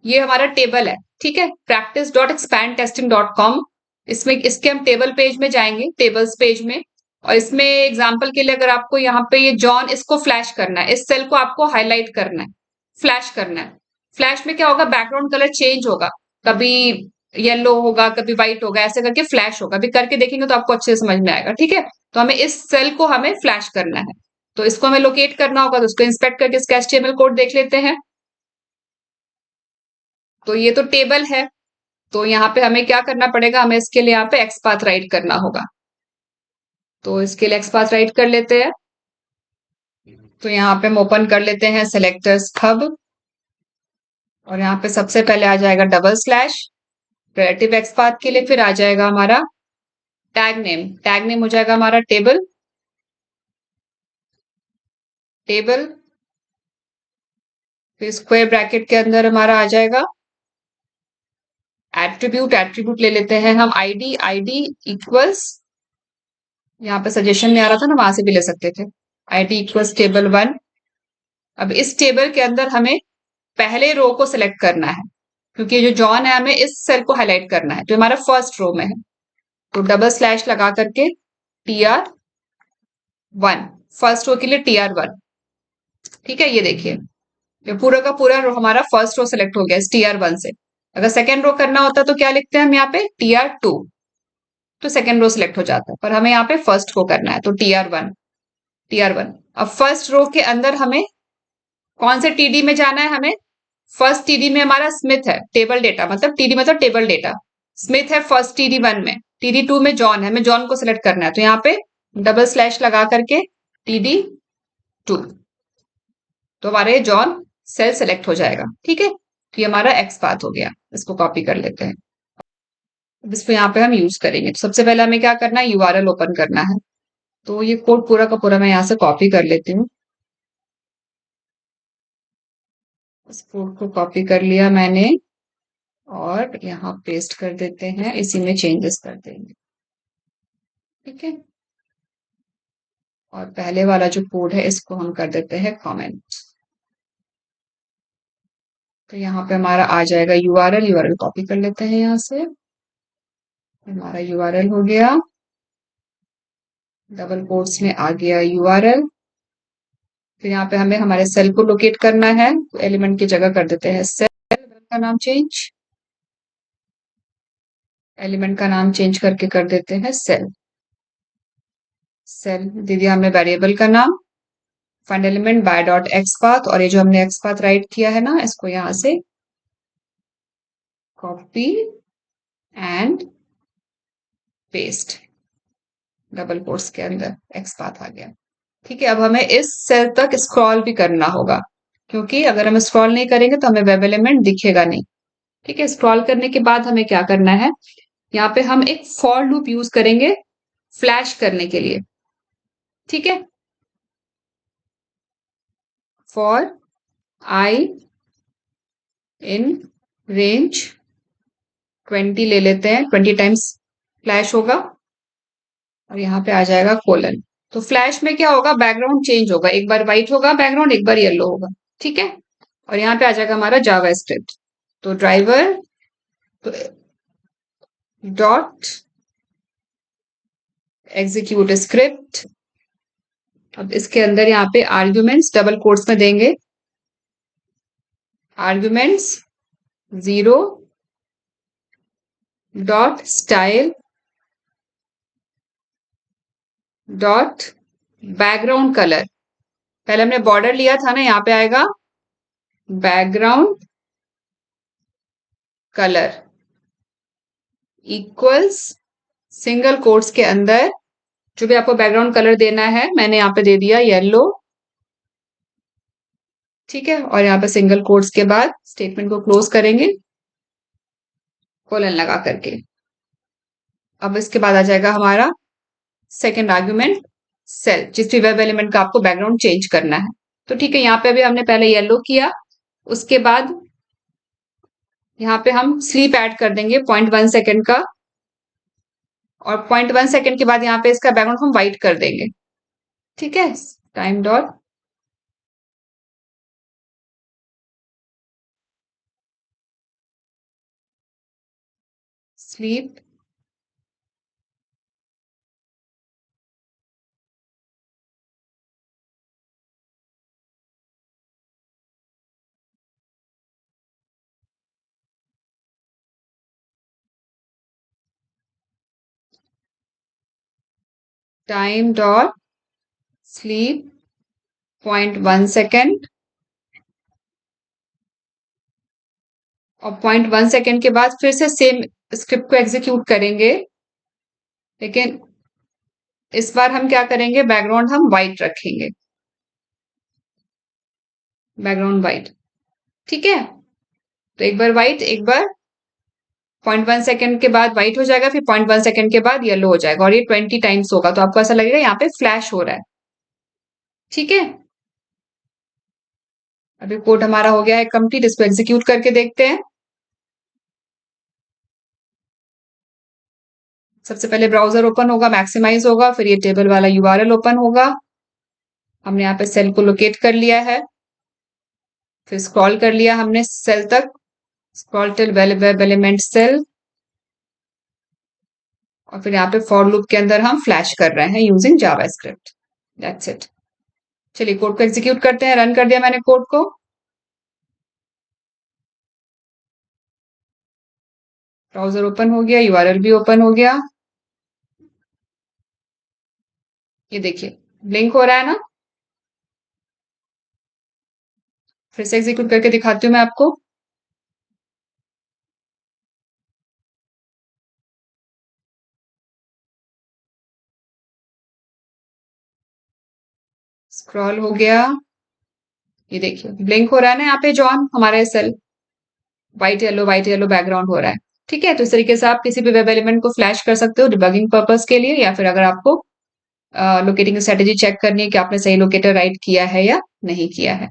ये हमारा टेबल है। ठीक है, practice.expandtesting.com, इसमें इसके हम टेबल पेज में जाएंगे, टेबल्स पेज में। और इसमें एग्जांपल के लिए अगर आपको यहाँ पे ये जॉन, इसको फ्लैश करना है, इस सेल को आपको हाईलाइट करना है, फ्लैश करना है। फ्लैश में क्या होगा, बैकग्राउंड कलर चेंज होगा, कभी येलो होगा कभी व्हाइट होगा, ऐसे करके फ्लैश होगा। अभी करके देखेंगे तो आपको अच्छे से समझ में आएगा। ठीक है, तो हमें इस सेल को हमें फ्लैश करना है, तो इसको हमें लोकेट करना होगा, तो उसको इंस्पेक्ट करके इसका एचटीएमएल कोड देख लेते हैं। तो ये तो टेबल है, तो यहाँ पे हमें क्या करना पड़ेगा, हमें इसके लिए यहाँ पे एक्सपाथ राइट करना होगा। तो इसके लिए एक्सपाथ राइट कर लेते हैं। तो यहाँ पे हम ओपन कर लेते हैं सेलेक्टर्स हब, और यहाँ पे सबसे पहले आ जाएगा डबल स्लैश रिलेटिव एक्सपाथ के लिए, फिर आ जाएगा हमारा टैग नेम हो जाएगा हमारा टेबल, टेबल, फिर स्क्वायर ब्रैकेट के अंदर हमारा आ जाएगा एट्रीब्यूट, एट्रीब्यूट ले लेते हैं हम आईडी, आईडी इक्वल्स, यहाँ पे सजेशन में आ रहा था ना, वहां से भी ले सकते थे, आईडी इक्वल्स टेबल 1। अब इस टेबल के अंदर हमें पहले रो को सिलेक्ट करना है, क्योंकि ये जो जॉन है हमें इस सेल को हाईलाइट करना है, तो हमारा फर्स्ट रो में है। तो डबल स्लैश लगा करके TR1, फर्स्ट रो के लिए TR1। ठीक है, ये देखिए, ये पूरा का पूरा रो हमारा फर्स्ट रो सिलेक्ट हो गया इस TR1 से। अगर सेकेंड रो करना होता तो क्या लिखते हैं हम यहाँ पे, TR2, तो सेकेंड रो सिलेक्ट हो जाता है, पर हमें यहाँ पे फर्स्ट को करना है, तो TR1, TR1। अब फर्स्ट रो के अंदर हमें कौन से TD में जाना है, हमें फर्स्ट TD में हमारा स्मिथ है, टेबल डेटा, मतलब TD मतलब टेबल डेटा, स्मिथ है फर्स्ट TD1 में, TD2 में जॉन है, हमें जॉन को सिलेक्ट करना है, तो यहाँ पे डबल स्लैश लगा करके TD2, तो हमारे जॉन सेल सेलेक्ट हो जाएगा। ठीक है, तो ये हमारा एक्स पाथ हो गया, इसको कॉपी कर लेते हैं, अब इसको यहाँ पे हम यूज करेंगे। तो सबसे पहले हमें क्या करना है, यूआरएल ओपन करना है, तो ये कोड पूरा का पूरा मैं यहाँ से कॉपी कर लेती हूँ। इस कोड को कॉपी कर लिया मैंने और यहाँ पेस्ट कर देते हैं, इसी में चेंजेस कर देंगे। ठीक है, और पहले वाला जो कोड है इसको हम कर देते हैं कमेंट, तो यहाँ पे हमारा आ जाएगा यूआरएल, यूआरएल कॉपी कर लेते हैं यहाँ से, हमारा यूआरएल हो गया, डबल कोट्स में आ गया यूआरएल। फिर यहाँ पे हमें हमारे सेल को लोकेट करना है, तो एलिमेंट की जगह कर देते हैं सेल का नाम चेंज, एलिमेंट का नाम चेंज करके कर देते हैं सेल, सेल दे दिया हमने वेरिएबल का नाम, find element by dot x path, और ये जो हमने एक्स पाथ राइट किया है ना, इसको यहां से copy and paste, double quotes के अंदर एक्स पाथ आ गया। ठीक है, अब हमें इस सेल तक स्क्रॉल भी करना होगा, क्योंकि अगर हम स्क्रॉल नहीं करेंगे तो हमें वेब एलिमेंट दिखेगा नहीं। ठीक है, स्क्रॉल करने के बाद हमें क्या करना है, यहाँ पे हम एक फॉर लूप यूज करेंगे फ्लैश करने के लिए। ठीक है, फॉर आई इन रेंज 20 ले लेते हैं, 20 टाइम्स फ्लैश होगा, और यहाँ पे आ जाएगा कोलन। तो फ्लैश में क्या होगा, बैकग्राउंड चेंज होगा, एक बार व्हाइट होगा बैकग्राउंड, एक बार येलो होगा। ठीक है, और यहाँ पे आ जाएगा हमारा जावा स्क्रिप्ट, तो ड्राइवर डॉट एग्जीक्यूट स्क्रिप्ट। अब इसके अंदर यहाँ पे आर्ग्यूमेंट्स डबल कोट्स में देंगे, arguments 0 dot style dot background colour, पहले हमने बॉर्डर लिया था ना, यहाँ पे आएगा background colour equals single quotes के अंदर जो भी आपको बैकग्राउंड कलर देना है, मैंने यहाँ पे दे दिया येलो। ठीक है, और यहाँ पे सिंगल कोट्स के बाद स्टेटमेंट को क्लोज करेंगे कोलन लगा करके। अब इसके बाद आ जाएगा हमारा सेकेंड आर्ग्यूमेंट सेल, जिस भी वेब एलिमेंट का आपको बैकग्राउंड चेंज करना है। तो ठीक है, यहाँ पे अभी हमने पहले येलो किया, उसके बाद यहाँ पे हम स्लीप ऐड कर देंगे 0.1 सेकेंड का, और 0.1 सेकेंड के बाद यहाँ पे इसका बैकग्राउंड हम व्हाइट कर देंगे। ठीक है, time dot sleep time dot sleep 0.1 second, और 0.1 सेकेंड के बाद फिर से सेम स्क्रिप्ट को एग्जीक्यूट करेंगे, लेकिन इस बार हम क्या करेंगे, बैकग्राउंड हम व्हाइट रखेंगे, बैकग्राउंड व्हाइट। ठीक है, तो एक बार व्हाइट, एक बार 0.1 सेकंड के बाद व्हाइट हो जाएगा, फिर 0.1 सेकंड के बाद येलो हो जाएगा, और ये 20 टाइम्स होगा, तो आपको ऐसा लगेगा यहाँ पे फ्लैश हो रहा है। ठीक है, अभी कोड हमारा हो गया है कंप्लीट, इसको एग्जीक्यूट करके देखते हैं। सबसे पहले ब्राउजर ओपन होगा, मैक्सिमाइज होगा, फिर ये टेबल वाला यूआरएल ओपन होगा। हमने यहाँ पे सेल को लोकेट कर लिया है, फिर स्क्रॉल कर लिया हमने सेल तक, scroll till web element cell, और फिर यहाँ पे फॉर लूप के अंदर हम फ्लैश कर रहे हैं यूजिंग जावास्क्रिप्ट। That's it. चलिए कोड को एग्जीक्यूट करते हैं, रन कर दिया मैंने कोड को। ब्राउजर ओपन हो गया, यूआरएल भी ओपन हो गया। ये देखिए ब्लिंक हो रहा है ना। फिर से एग्जीक्यूट करके दिखाती हूँ मैं आपको। स्क्रॉल हो गया, ये देखिए ब्लिंक हो रहा है ना यहाँ पे जॉन, हमारा सेल व्हाइट येलो बैकग्राउंड हो रहा है। ठीक है, तो इस तरीके से आप किसी भी वेब एलिमेंट को फ्लैश कर सकते हो डिबगिंग पर्पस के लिए, या फिर अगर आपको लोकेटिंग स्ट्रेटेजी चेक करनी है कि आपने सही लोकेटर राइट किया है या नहीं किया है।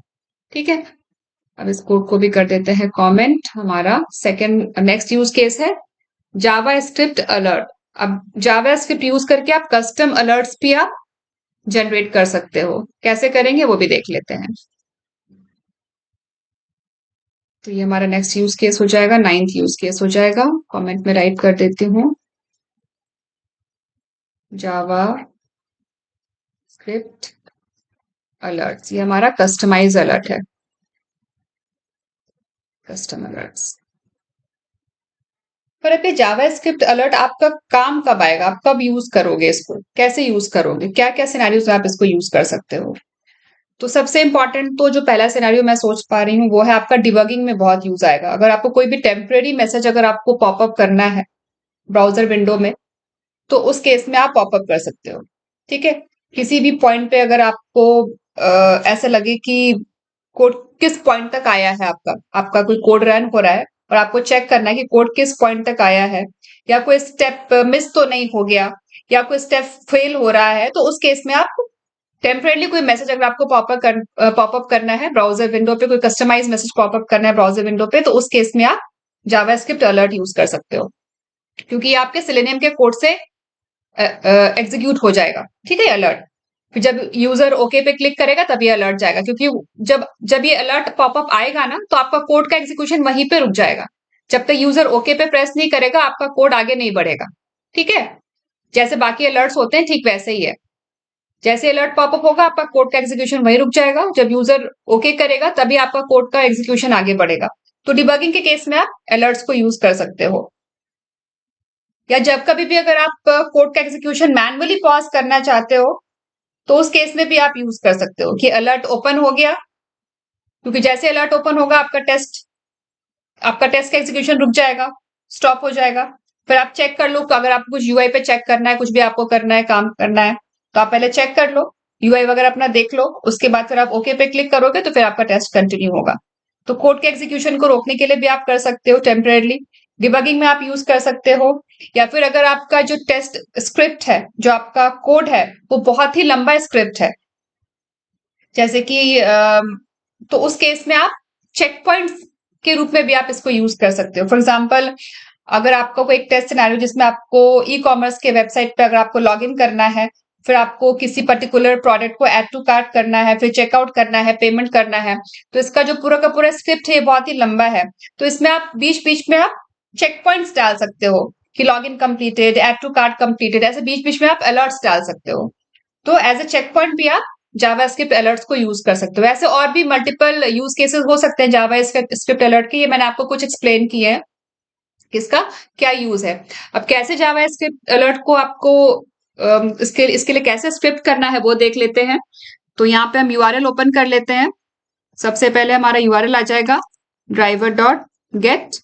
ठीक है, अब इस कोड को भी कर देते हैं कमेंट। हमारा सेकंड नेक्स्ट यूज केस है जावा स्क्रिप्ट अलर्ट। अब जावा स्क्रिप्ट यूज करके आप कस्टम अलर्ट्स भी आप जनरेट कर सकते हो, कैसे करेंगे वो भी देख लेते हैं। तो ये हमारा नेक्स्ट यूज केस हो जाएगा, 9th यूज केस हो जाएगा। कमेंट में राइट कर देती हूँ जावा स्क्रिप्ट अलर्ट्स, ये हमारा कस्टमाइज अलर्ट है, कस्टम अलर्ट्स। पर अभी जावा स्क्रिप्ट अलर्ट आपका काम कब आएगा, आप कब यूज करोगे इसको, कैसे यूज करोगे, क्या क्या सिनेरियोज में आप इसको यूज कर सकते हो। तो सबसे इंपॉर्टेंट तो जो पहला सिनेरियो मैं सोच पा रही हूँ वो है आपका डिबगिंग में बहुत यूज आएगा। अगर आपको कोई भी टेम्परेरी मैसेज अगर आपको पॉपअप करना है ब्राउजर विंडो में, तो उस केस में आप पॉपअप कर सकते हो। ठीक है, किसी भी पॉइंट पे अगर आपको ऐसा लगे कि कोड किस पॉइंट तक आया है, आपका आपका कोई कोड रन हो रहा है और आपको चेक करना है कि कोड किस पॉइंट तक आया है, या कोई स्टेप मिस तो नहीं हो गया, या कोई स्टेप फेल हो रहा है, तो उस केस में आप टेम्परेली कोई मैसेज अगर आपको पॉपअप करना है ब्राउजर विंडो पे, कोई कस्टमाइज मैसेज पॉपअप करना है ब्राउजर विंडो पे, तो उस केस में आप जावास्क्रिप्ट अलर्ट यूज कर सकते हो, क्योंकि ये आपके सेलेनियम के कोड से एग्जीक्यूट हो जाएगा। ठीक है, अलर्ट फिर जब यूजर ओके पे क्लिक करेगा तब ये अलर्ट जाएगा, क्योंकि जब जब ये अलर्ट पॉपअप आएगा ना, तो आपका कोड का एग्जीक्यूशन वहीं पे रुक जाएगा। जब तक यूजर ओके पे प्रेस नहीं करेगा आपका कोड आगे नहीं बढ़ेगा। ठीक है, जैसे बाकी अलर्ट्स होते हैं ठीक वैसे ही है। जैसे अलर्ट पॉपअप होगा आपका कोड का एग्जीक्यूशन वहीं रुक जाएगा, जब यूजर ओके करेगा तभी आपका कोड का एग्जीक्यूशन आगे बढ़ेगा। तो डिबगिंग के केस में आप अलर्ट्स को यूज कर सकते हो, या जब कभी भी अगर आप कोड का एग्जीक्यूशन मैनुअली पॉज करना चाहते हो, तो उस केस में भी आप यूज कर सकते हो कि अलर्ट ओपन हो गया, क्योंकि जैसे अलर्ट ओपन होगा आपका टेस्ट का एग्जीक्यूशन रुक जाएगा, स्टॉप हो जाएगा। फिर आप चेक कर लो, अगर आपको कुछ यूआई पे चेक करना है, कुछ भी आपको करना है, काम करना है, तो आप पहले चेक कर लो, यूआई वगैरह अपना देख लो, उसके बाद फिर आप ओके पे क्लिक करोगे तो फिर आपका टेस्ट कंटिन्यू होगा। तो कोड के एग्जीक्यूशन को रोकने के लिए भी आप कर सकते हो टेम्परेरली, डिबगिंग में आप यूज कर सकते हो, या फिर अगर आपका जो टेस्ट स्क्रिप्ट है, जो आपका कोड है, वो बहुत ही लंबा स्क्रिप्ट है, जैसे कि तो उस केस में आप चेक पॉइंट्स के रूप में भी आप इसको यूज कर सकते हो। फॉर एग्जाम्पल, अगर आपको कोई एक टेस्ट सिनेरियो जिसमें आपको ई कॉमर्स के वेबसाइट पे अगर आपको लॉग इन करना है, फिर आपको किसी पर्टिकुलर प्रोडक्ट को ऐड टू कार्ट करना है, फिर चेकआउट करना है, पेमेंट करना है, तो इसका जो पूरा का पूरा स्क्रिप्ट है ये बहुत ही लंबा है। तो इसमें आप बीच बीच में आप चेक पॉइंट्स डाल सकते हो कि log in completed, add to cart completed, ऐसे बीच बीच में आप अलर्ट्स डाल सकते हो। तो एज ए चेक पॉइंट भी आप जावास्क्रिप्ट अलर्ट्स को यूज कर सकते हो। ऐसे और भी मल्टीपल यूज केसेस हो सकते हैं जावा स्क्रिप्ट अलर्ट के, ये मैंने आपको कुछ एक्सप्लेन किए हैं किसका क्या यूज है। अब कैसे जावा स्क्रिप्ट अलर्ट को आपको इसके लिए कैसे स्क्रिप्ट करना है वो देख लेते हैं। तो यहाँ पे हम यूआरएल ओपन कर लेते हैं। सबसे पहले हमारा यूआरएल आ जाएगा ड्राइवर डॉट गेट,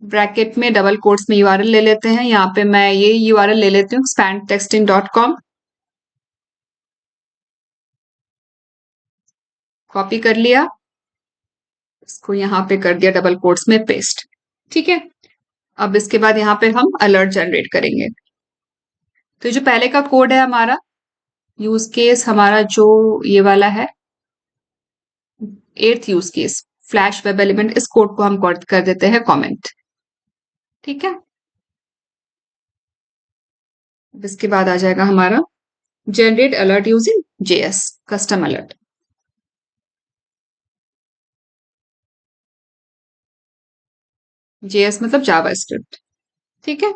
ब्रैकेट में डबल कोट्स में यूआरएल ले लेते हैं। यहाँ पे मैं ये यूआरएल ले लेती हूँ expandtexting.com, कॉपी कर लिया, इसको यहाँ पे कर दिया डबल कोट्स में पेस्ट। ठीक है। अब इसके बाद यहाँ पे हम अलर्ट जनरेट करेंगे। तो जो पहले का कोड है हमारा, यूज केस हमारा जो ये वाला है, 8th use case, flash web element, इस कोड को हम कर देते हैं कमेंट। ठीक है। अब इसके बाद आ जाएगा हमारा generate alert using JS custom alert. JS मतलब जावा स्क्रिप्ट। ठीक है।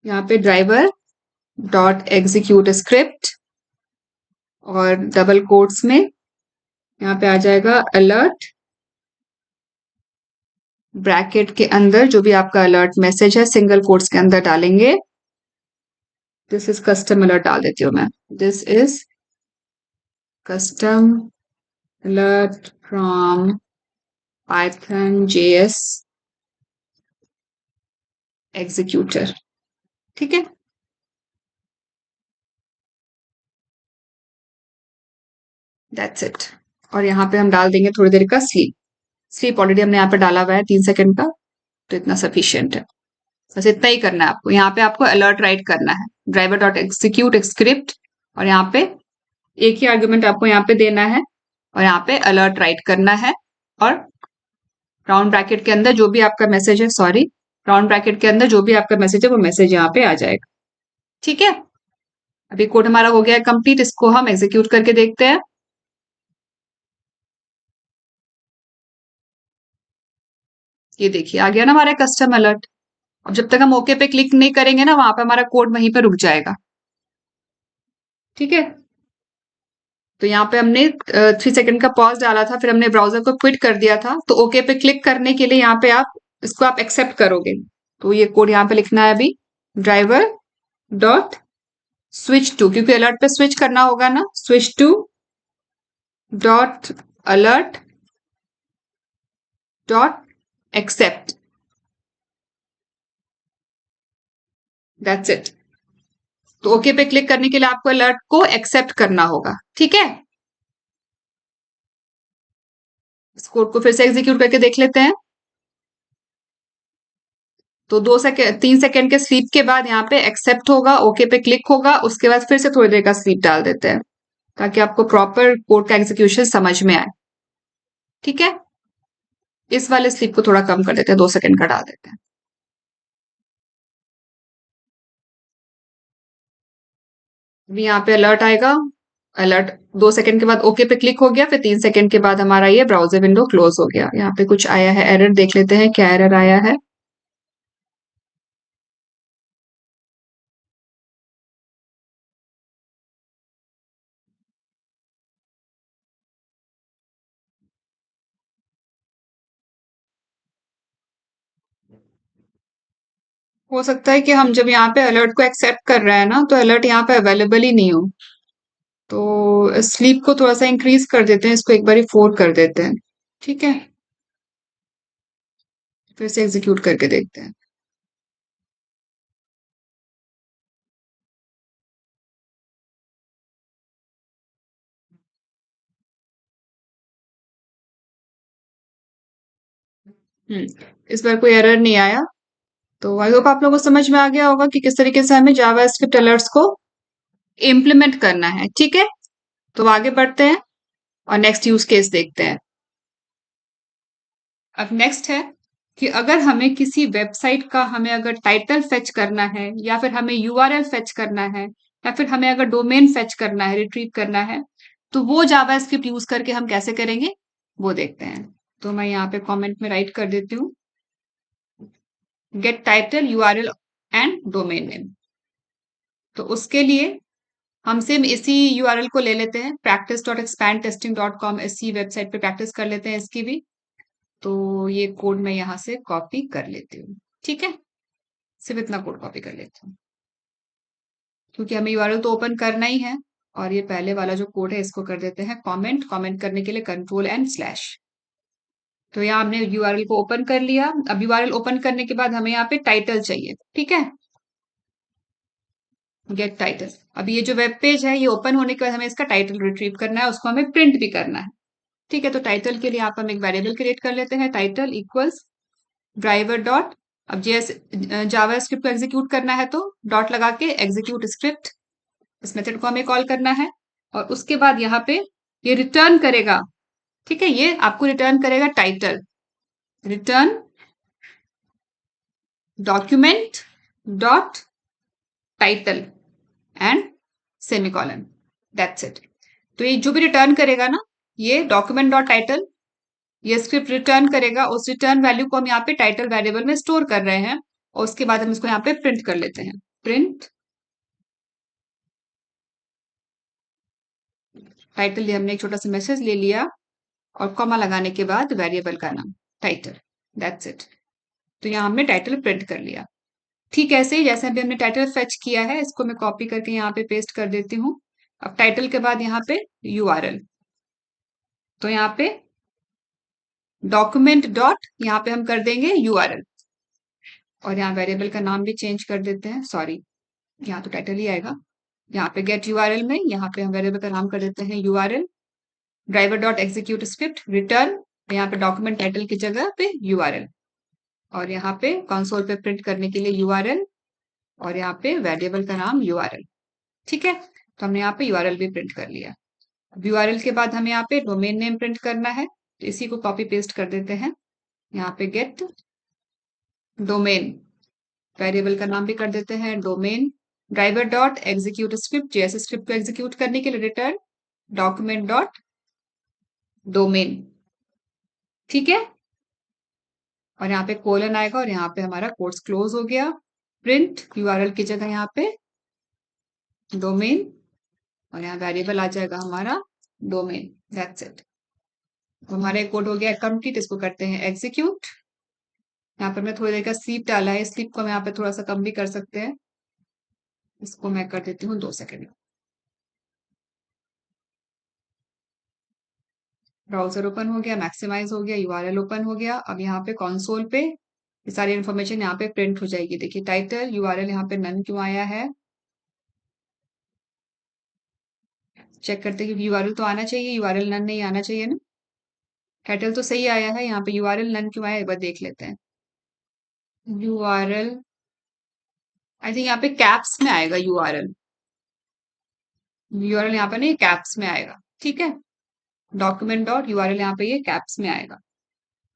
यहाँ पे ड्राइवर डॉट एग्जीक्यूट स्क्रिप्ट और डबल कोट्स में यहाँ पे आ जाएगा अलर्ट, ब्रैकेट के अंदर जो भी आपका अलर्ट मैसेज है सिंगल कोट्स के अंदर डालेंगे। दिस इज कस्टम अलर्ट डाल देती हूँ मैं। This is custom alert from Python JS executor. ठीक है। That's it. और यहाँ पे हम डाल देंगे थोड़ी देर का स्लीप। स्लीप ऑलरेडी हमने यहाँ पे डाला हुआ है 3 सेकंड का, तो इतना सफिशियंट है। बस इतना ही करना है आपको। यहाँ पे आपको अलर्ट राइट करना है, ड्राइवर डॉट एग्जीक्यूट स्क्रिप्ट, और यहाँ पे एक ही आर्ग्यूमेंट आपको यहाँ पे देना है और यहाँ पे अलर्ट राइट करना है। और राउंड ब्रैकेट के अंदर जो भी आपका मैसेज है, सॉरी, राउंड ब्रैकेट के अंदर जो भी आपका मैसेज है वो मैसेज यहाँ पे आ जाएगा। ठीक है। अभी कोड हमारा हो गया है कंप्लीट, इसको हम एग्जीक्यूट करके देखते हैं। ये देखिए आ गया ना हमारा कस्टम अलर्ट। अब जब तक हम ओके पे क्लिक नहीं करेंगे ना, वहां पे हमारा कोड वहीं पे रुक जाएगा। ठीक है। तो यहाँ पे हमने 3 सेकंड का पॉज डाला था, फिर हमने ब्राउजर को क्विट कर दिया था, तो ओके पे क्लिक करने के लिए यहाँ पे आप इसको आप एक्सेप्ट करोगे। तो ये कोड यहाँ पे लिखना है अभी, ड्राइवर डॉट स्विच टू, क्योंकि अलर्ट पे स्विच करना होगा ना, switch to dot alert dot accept. That's it. तो ओके पे क्लिक करने के लिए आपको अलर्ट को एक्सेप्ट करना होगा। ठीक है। इस कोड को फिर से एग्जीक्यूट करके देख लेते हैं। तो 2 सेकेंड 3 सेकेंड के स्लीप के बाद यहाँ पे एक्सेप्ट होगा, ओके पे क्लिक होगा, उसके बाद फिर से थोड़ी देर का स्लीप डाल देते हैं ताकि आपको प्रॉपर कोड का एग्जीक्यूशन समझ में आए। ठीक है। इस वाले स्लीप को थोड़ा कम कर देते हैं, 2 सेकेंड का डाल देते हैं। अभी यहाँ पे अलर्ट आएगा, अलर्ट 2 सेकेंड के बाद ओके पे क्लिक हो गया, फिर 3 सेकेंड के बाद हमारा ये ब्राउजर विंडो क्लोज हो गया। यहाँ पे कुछ आया है एरर, देख लेते हैं क्या एरर आया है। हो सकता है कि हम जब यहाँ पे अलर्ट को एक्सेप्ट कर रहे हैं ना, तो अलर्ट यहाँ पे अवेलेबल ही नहीं हो। तो स्लीप को थोड़ा सा इंक्रीज कर देते हैं, इसको एक बार 4 कर देते हैं। ठीक है। फिर से एग्जीक्यूट करके देखते हैं। इस बार कोई एरर नहीं आया। तो आई होप आप लोगों को समझ में आ गया होगा कि किस तरीके से हमें जावा स्क्रिप्ट अलर्ट्स को इम्प्लीमेंट करना है। ठीक है। तो आगे बढ़ते हैं और नेक्स्ट यूज केस देखते हैं। अब नेक्स्ट है कि अगर हमें किसी वेबसाइट का हमें अगर टाइटल फेच करना है, या फिर हमें यूआरएल फेच करना है, या फिर हमें अगर डोमेन फेच करना है, रिट्रीव करना है, तो वो जावा स्क्रिप्ट यूज करके हम कैसे करेंगे वो देखते हैं। तो मैं यहाँ पे कमेंट में राइट कर देती हूँ, get title URL and domain name. तो उसके लिए हम सेम इसी यूआरएल को ले लेते हैं, practice.expandtesting.com, इसी वेबसाइट पे प्रैक्टिस कर लेते हैं इसकी भी। तो ये कोड मैं यहाँ से कॉपी कर लेती हूँ। ठीक है। सिर्फ इतना कोड कॉपी कर लेती हूँ, क्योंकि हमें यूआरएल तो ओपन करना ही है। और ये पहले वाला जो कोड है इसको कर देते हैं कमेंट, कमेंट करने के लिए कंट्रोल एंड स्लैश। तो यहाँ हमने यूआरएल को ओपन कर लिया। अब यूआरएल ओपन करने के बाद हमें यहाँ पे टाइटल चाहिए। ठीक है। Get title. अब ये जो वेब पेज है ये ओपन होने के बाद हमें इसका टाइटल रिट्रीव करना है, उसको हमें प्रिंट भी करना है। ठीक है, तो टाइटल के लिए आप हम एक वेरिएबल क्रिएट कर लेते हैं, टाइटल इक्वल्स ड्राइवर डॉट, अब जेएस जावा स्क्रिप्ट को एग्जीक्यूट करना है तो डॉट लगा के एग्जीक्यूट स्क्रिप्ट, इस मेथड को हमें कॉल करना है। और उसके बाद यहाँ पे ये रिटर्न करेगा, ठीक है, ये आपको रिटर्न करेगा title, return document dot title and semicolon, that's it. तो ये जो भी रिटर्न करेगा ना, ये डॉक्यूमेंट डॉट टाइटल, ये स्क्रिप्ट रिटर्न करेगा, उस रिटर्न वैल्यू को हम यहाँ पे टाइटल वेरिएबल में स्टोर कर रहे हैं, और उसके बाद हम इसको यहाँ पे प्रिंट कर लेते हैं, प्रिंट टाइटल, लिए हमने एक छोटा सा मैसेज ले लिया, और कॉमा लगाने के बाद वेरिएबल का नाम टाइटल, दैट्स इट। तो यहाँ हमने टाइटल प्रिंट कर लिया। ठीक ऐसे ही जैसे अभी हमने टाइटल फेच किया है, इसको मैं कॉपी करके यहाँ पे पेस्ट कर देती हूँ। अब टाइटल के बाद यहाँ पे यूआरएल, तो यहाँ पे डॉक्यूमेंट डॉट, यहाँ पे हम कर देंगे यूआरएल, और यहाँ वेरिएबल का नाम भी चेंज कर देते हैं, सॉरी यहाँ तो टाइटल ही आएगा। यहाँ पे गेट यूआरएल में यहाँ पे हम वेरिएबल का नाम कर देते हैं URL, driver dot execute script return, यहाँ पे डॉक्यूमेंट टाइटल की जगह पे यूआरएल, और यहाँ पे कंसोल पे प्रिंट करने के लिए यूआरएल, और यहाँ पे वेरिएबल का नाम यूआरएल। ठीक है, तो हमने यहाँ पे यूआरएल भी प्रिंट कर लिया। यूआरएल के बाद हमें यहाँ पे डोमेन नेम प्रिंट करना है, तो इसी को कॉपी पेस्ट कर देते हैं, यहाँ पे गेट डोमेन, वेरिएबल का नाम भी कर देते हैं domain, driver dot execute script, JS script को एग्जीक्यूट करने के लिए रिटर्न डॉक्यूमेंट डॉट डोमेन। ठीक है, और यहाँ पे कोलन आएगा, और यहाँ पे हमारा कोर्स क्लोज हो गया। प्रिंट यूआरएल की जगह यहाँ पे डोमेन, और यहाँ वेरिएबल आ जाएगा हमारा डोमेन, दैट्स इट। हमारा कोड हो गया कंप्लीट, इसको करते हैं एग्जीक्यूट। यहाँ पर मैं थोड़ी देर का स्लीप डाला है, स्लीप को हम यहाँ पे थोड़ा सा कम भी कर सकते हैं, इसको मैं कर देती हूँ 2 सेकेंड। ब्राउजर ओपन हो गया, मैक्सिमाइज हो गया, यूआरएल ओपन हो गया। अब यहाँ पे कंसोल पे ये सारी इन्फॉर्मेशन यहाँ पे प्रिंट हो जाएगी। देखिए टाइटल यूआरएल यहाँ पे नन क्यों आया है, चेक करते हैं कि यूआरएल तो आना चाहिए, यूआरएल नन नहीं आना चाहिए ना। टाइटल तो सही आया है, यहाँ पे यूआरएल नन क्यों आया एक बार देख लेते हैं। यूआरएल आई थिंक यहाँ पे कैप्स में आएगा, यूआरएल यूआरएल यहाँ पे नहीं कैप्स में आएगा। ठीक है, डॉक्यूमेंट डॉट यूआरएल यहाँ पे ये कैप्स में आएगा।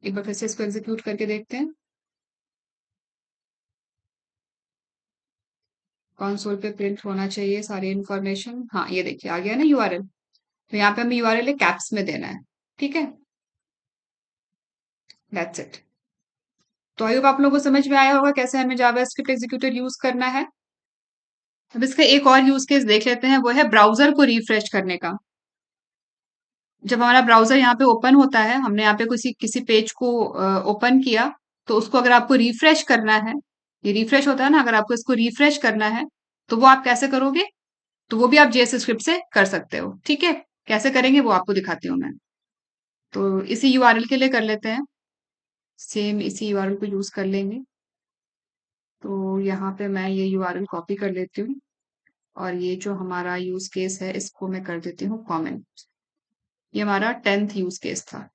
एक बार फिर से इसको एग्जीक्यूट करके देखते हैं, कंसोल पे प्रिंट होना चाहिए सारी इन्फॉर्मेशन। हाँ ये देखिए आ गया ना यूआरएल, तो यहाँ पे हमें यूआरएल कैप्स में देना है। ठीक है, दैट्स इट। तो आई होप आप लोगों को समझ में आया होगा कैसे हमें जावा स्क्रिप्ट एग्जीक्यूटर यूज करना है। अब इसका एक और यूज केस देख लेते हैं, वो है ब्राउजर को रिफ्रेश करने का। जब हमारा ब्राउजर यहाँ पे ओपन होता है, हमने यहाँ पे किसी किसी पेज को ओपन किया, तो उसको अगर आपको रिफ्रेश करना है, ये रिफ्रेश होता है ना, अगर आपको इसको रिफ्रेश करना है तो वो आप कैसे करोगे, तो वो भी आप जेएस स्क्रिप्ट से कर सकते हो। ठीक है, कैसे करेंगे वो आपको दिखाती हूँ मैं। तो इसी यूआरएल के लिए कर लेते हैं, सेम इसी यूआरएल को यूज कर लेंगे। तो यहाँ पे मैं ये यूआरएल कॉपी कर लेती हूँ, और ये जो हमारा यूज केस है इसको मैं कर देती हूँ कमेंट। ये हमारा 10th यूज केस था,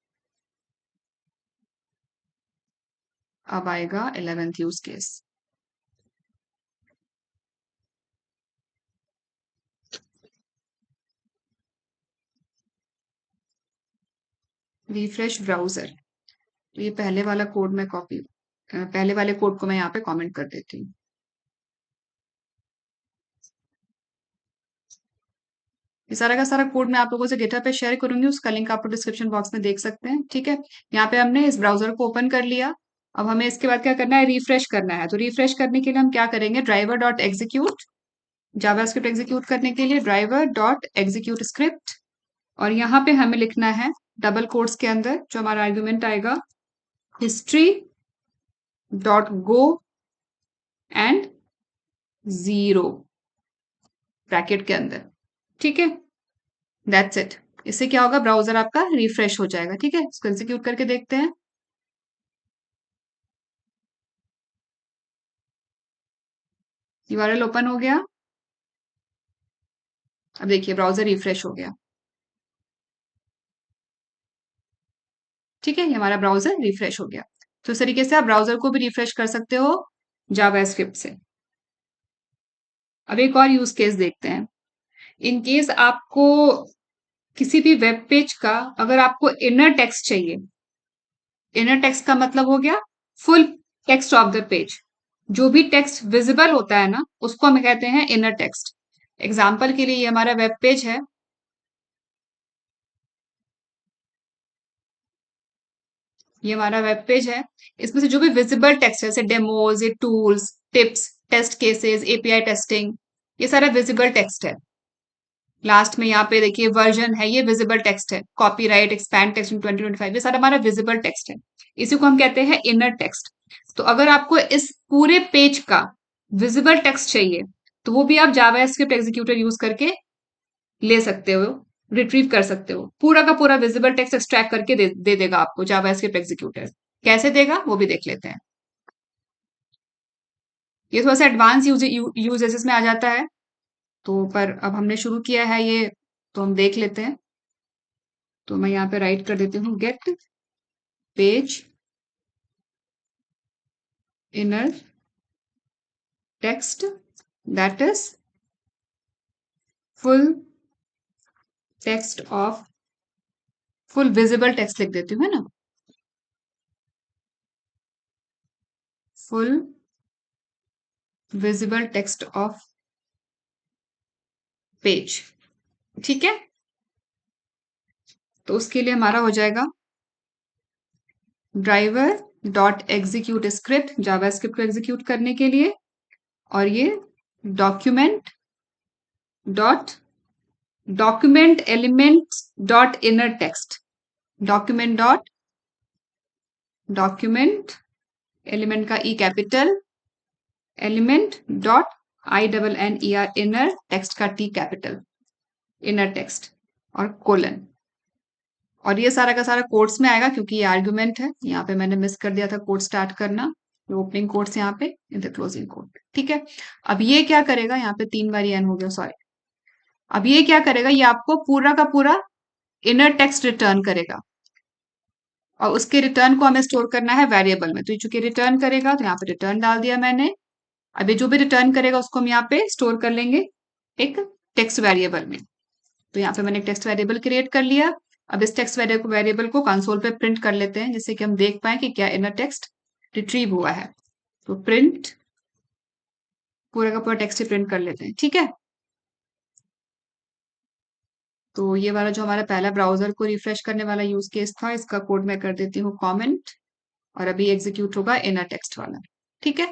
अब आएगा 11th use case. Refresh browser, तो ये पहले वाला कोड मैं कॉपी, पहले वाले कोड को मैं यहाँ पे कमेंट कर देती हूँ। ये सारा का सारा कोड मैं आप लोगों से गिटहब पे शेयर करूंगी, उसका लिंक आप लोग डिस्क्रिप्शन बॉक्स में देख सकते हैं। ठीक है, यहाँ पे हमने इस ब्राउजर को ओपन कर लिया। अब हमें इसके बाद क्या करना है, रिफ्रेश करना है। तो रिफ्रेश करने के लिए हम क्या करेंगे, driver dot execute, JavaScript execute करने के लिए ड्राइवर डॉट एग्जीक्यूट स्क्रिप्ट, और यहाँ पे हमें लिखना है डबल कोट्स के अंदर जो हमारा आर्ग्यूमेंट आएगा, history dot go and 0 bracket के अंदर। ठीक है, दैट्स इट। इससे क्या होगा, ब्राउजर आपका रिफ्रेश हो जाएगा। ठीक है, इसको एग्जीक्यूट करके देखते हैं। यूआरएल ओपन हो गया, अब देखिए ब्राउजर रिफ्रेश हो गया। ठीक है, ये हमारा ब्राउजर रिफ्रेश हो गया। तो इस तरीके से आप ब्राउजर को भी रिफ्रेश कर सकते हो जावास्क्रिप्ट से। अब एक और यूज केस देखते हैं। इन केस आपको किसी भी वेब पेज का अगर आपको इनर टेक्स्ट चाहिए, इनर टेक्स्ट का मतलब हो गया full text of the page. जो भी टेक्स्ट विजिबल होता है ना, उसको हम कहते हैं इनर टेक्स्ट। एग्जाम्पल के लिए ये हमारा वेब पेज है। ये हमारा वेब पेज है। इसमें से जो भी विजिबल टेक्स्ट है, जैसे डेमोज, ये tools, tips, test cases, API testing, ये सारा विजिबल टेक्स्ट है। लास्ट में यहाँ पे देखिए वर्जन है, ये विजिबल टेक्स्ट है। कॉपीराइट एक्सपैंड टेक्स्ट इन 2025, ये सारा हमारा विजिबल टेक्स्ट है। इसी को हम कहते हैं इनर टेक्स्ट। तो अगर आपको इस पूरे पेज का विजिबल टेक्स्ट चाहिए, तो वो भी आप जावास्क्रिप्ट एग्जीक्यूटर यूज करके ले सकते हो, रिट्रीव कर सकते हो। पूरा का पूरा विजिबल टेक्स्ट एक्सट्रैक्ट करके दे देगा आपको जावास्क्रिप्ट एग्जीक्यूटर। कैसे देगा वो भी देख लेते हैं। ये थोड़ा सा एडवांस यूजेस में आ जाता है, तो पर अब हमने शुरू किया है ये, तो हम देख लेते हैं। तो मैं यहाँ पे राइट कर देती हूँ get page inner text that is full text of, full visible text लिख देती हूँ, है ना, full visible text of page. ठीक है, तो उसके लिए हमारा हो जाएगा driver dot execute script, JavaScript को एग्जीक्यूट करने के लिए। और ये document dot document element dot inner text, document dot document element का E capital, element dot I double N E R, inner text का टी कैपिटल, इनर टेक्स्ट और colon. और ये सारा का सारा कोट्स में आएगा क्योंकि ये आर्गुमेंट है। यहाँ पे मैंने मिस कर दिया था कोट स्टार्ट करना, ओपनिंग कोट्स यहाँ पे इन द क्लोजिंग कोट। ठीक है, अब ये क्या करेगा, यहाँ पे 3 बार एन हो गया, सॉरी। अब ये क्या करेगा, ये आपको पूरा का पूरा इनर टेक्स्ट रिटर्न करेगा। और उसके रिटर्न को हमें स्टोर करना है वेरिएबल में। तो ये चूंकि रिटर्न करेगा, तो यहाँ पे रिटर्न डाल दिया मैंने। अब ये जो भी रिटर्न करेगा उसको हम यहाँ पे स्टोर कर लेंगे एक टेक्स्ट वेरिएबल में। तो यहाँ पे मैंने एक टेक्स्ट वेरिएबल क्रिएट कर लिया। अब इस टेक्स्ट वेरिएबल को कंसोल पे प्रिंट कर लेते हैं, जिससे कि हम देख पाए कि क्या इनर टेक्स्ट रिट्रीव हुआ है। तो प्रिंट, पूरा का पूरा टेक्स्ट ही प्रिंट कर लेते हैं। ठीक है, तो ये वाला जो हमारा पहला ब्राउजर को रिफ्रेश करने वाला यूज केस था, इसका कोड मैं कर देती हूँ कमेंट। और अभी एग्जीक्यूट होगा इनर टेक्स्ट वाला। ठीक है,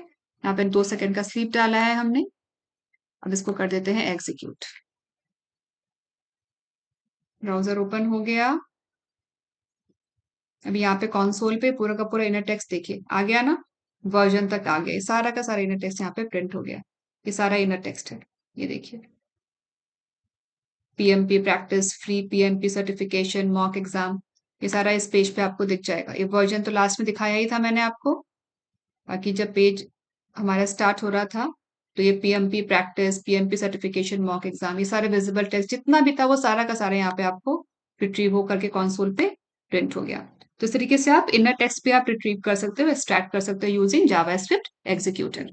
यहाँ पे 2 सेकंड का स्लीप डाला है हमने। अब इसको कर देते हैं एग्जीक्यूट। ब्राउजर ओपन हो गया। अभी यहाँ पे कंसोल पे पूरा का पूरा इनर टेक्स्ट देखिए आ गया ना, वर्जन तक आ गया। सारा का सारा इनर टेक्स्ट यहाँ पे प्रिंट हो गया। ये सारा इनर टेक्स्ट है, ये देखिए। PMP practice, free PMP certification, mock exam, ये सारा इस पेज पे आपको दिख जाएगा। ये वर्जन तो लास्ट में दिखाया ही था मैंने आपको। बाकी जब पेज हमारा स्टार्ट हो रहा था, तो ये PMP practice, PMP certification, mock exam, ये सारे विजिबल टेक्स्ट जितना भी था वो सारा का सारा यहाँ पे आपको रिट्रीव हो करके कंसोल पे प्रिंट हो गया। तो इस तरीके से आप इनर टेक्स्ट भी आप रिट्रीव कर सकते हो, एक्सट्रैक्ट कर सकते हो यूजिंग जावास्क्रिप्ट एग्जीक्यूटर।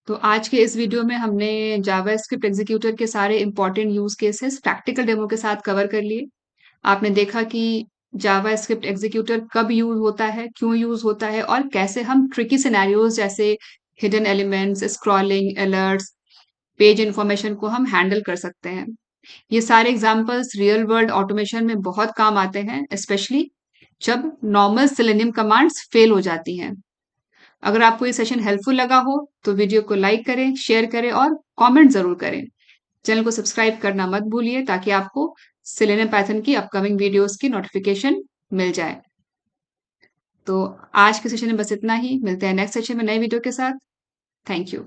तो आज के इस वीडियो में हमने जावास्क्रिप्ट एग्जीक्यूटर के सारे important use cases practical demo के साथ कवर कर लिए। आपने देखा कि जावास्क्रिप्ट एग्जीक्यूटर कब यूज होता है, क्यों यूज होता है, और कैसे हम ट्रिकी सिनेरियोज जैसे hidden elements, scrolling, alerts, page information को हम हैंडल कर सकते हैं। ये सारे एग्जांपल्स रियल वर्ल्ड ऑटोमेशन में बहुत काम आते हैं, स्पेशली जब नॉर्मल सेलेनियम कमांड्स फेल हो जाती हैं। अगर आपको ये सेशन हेल्पफुल लगा हो तो वीडियो को लाइक करें, शेयर करें और कमेंट जरूर करें। चैनल को सब्सक्राइब करना मत भूलिए ताकि आपको सेलेनियम पाइथन की अपकमिंग वीडियोस की नोटिफिकेशन मिल जाए। तो आज के सेशन में बस इतना ही। मिलते हैं नेक्स्ट सेशन में नए वीडियो के साथ। Thank you.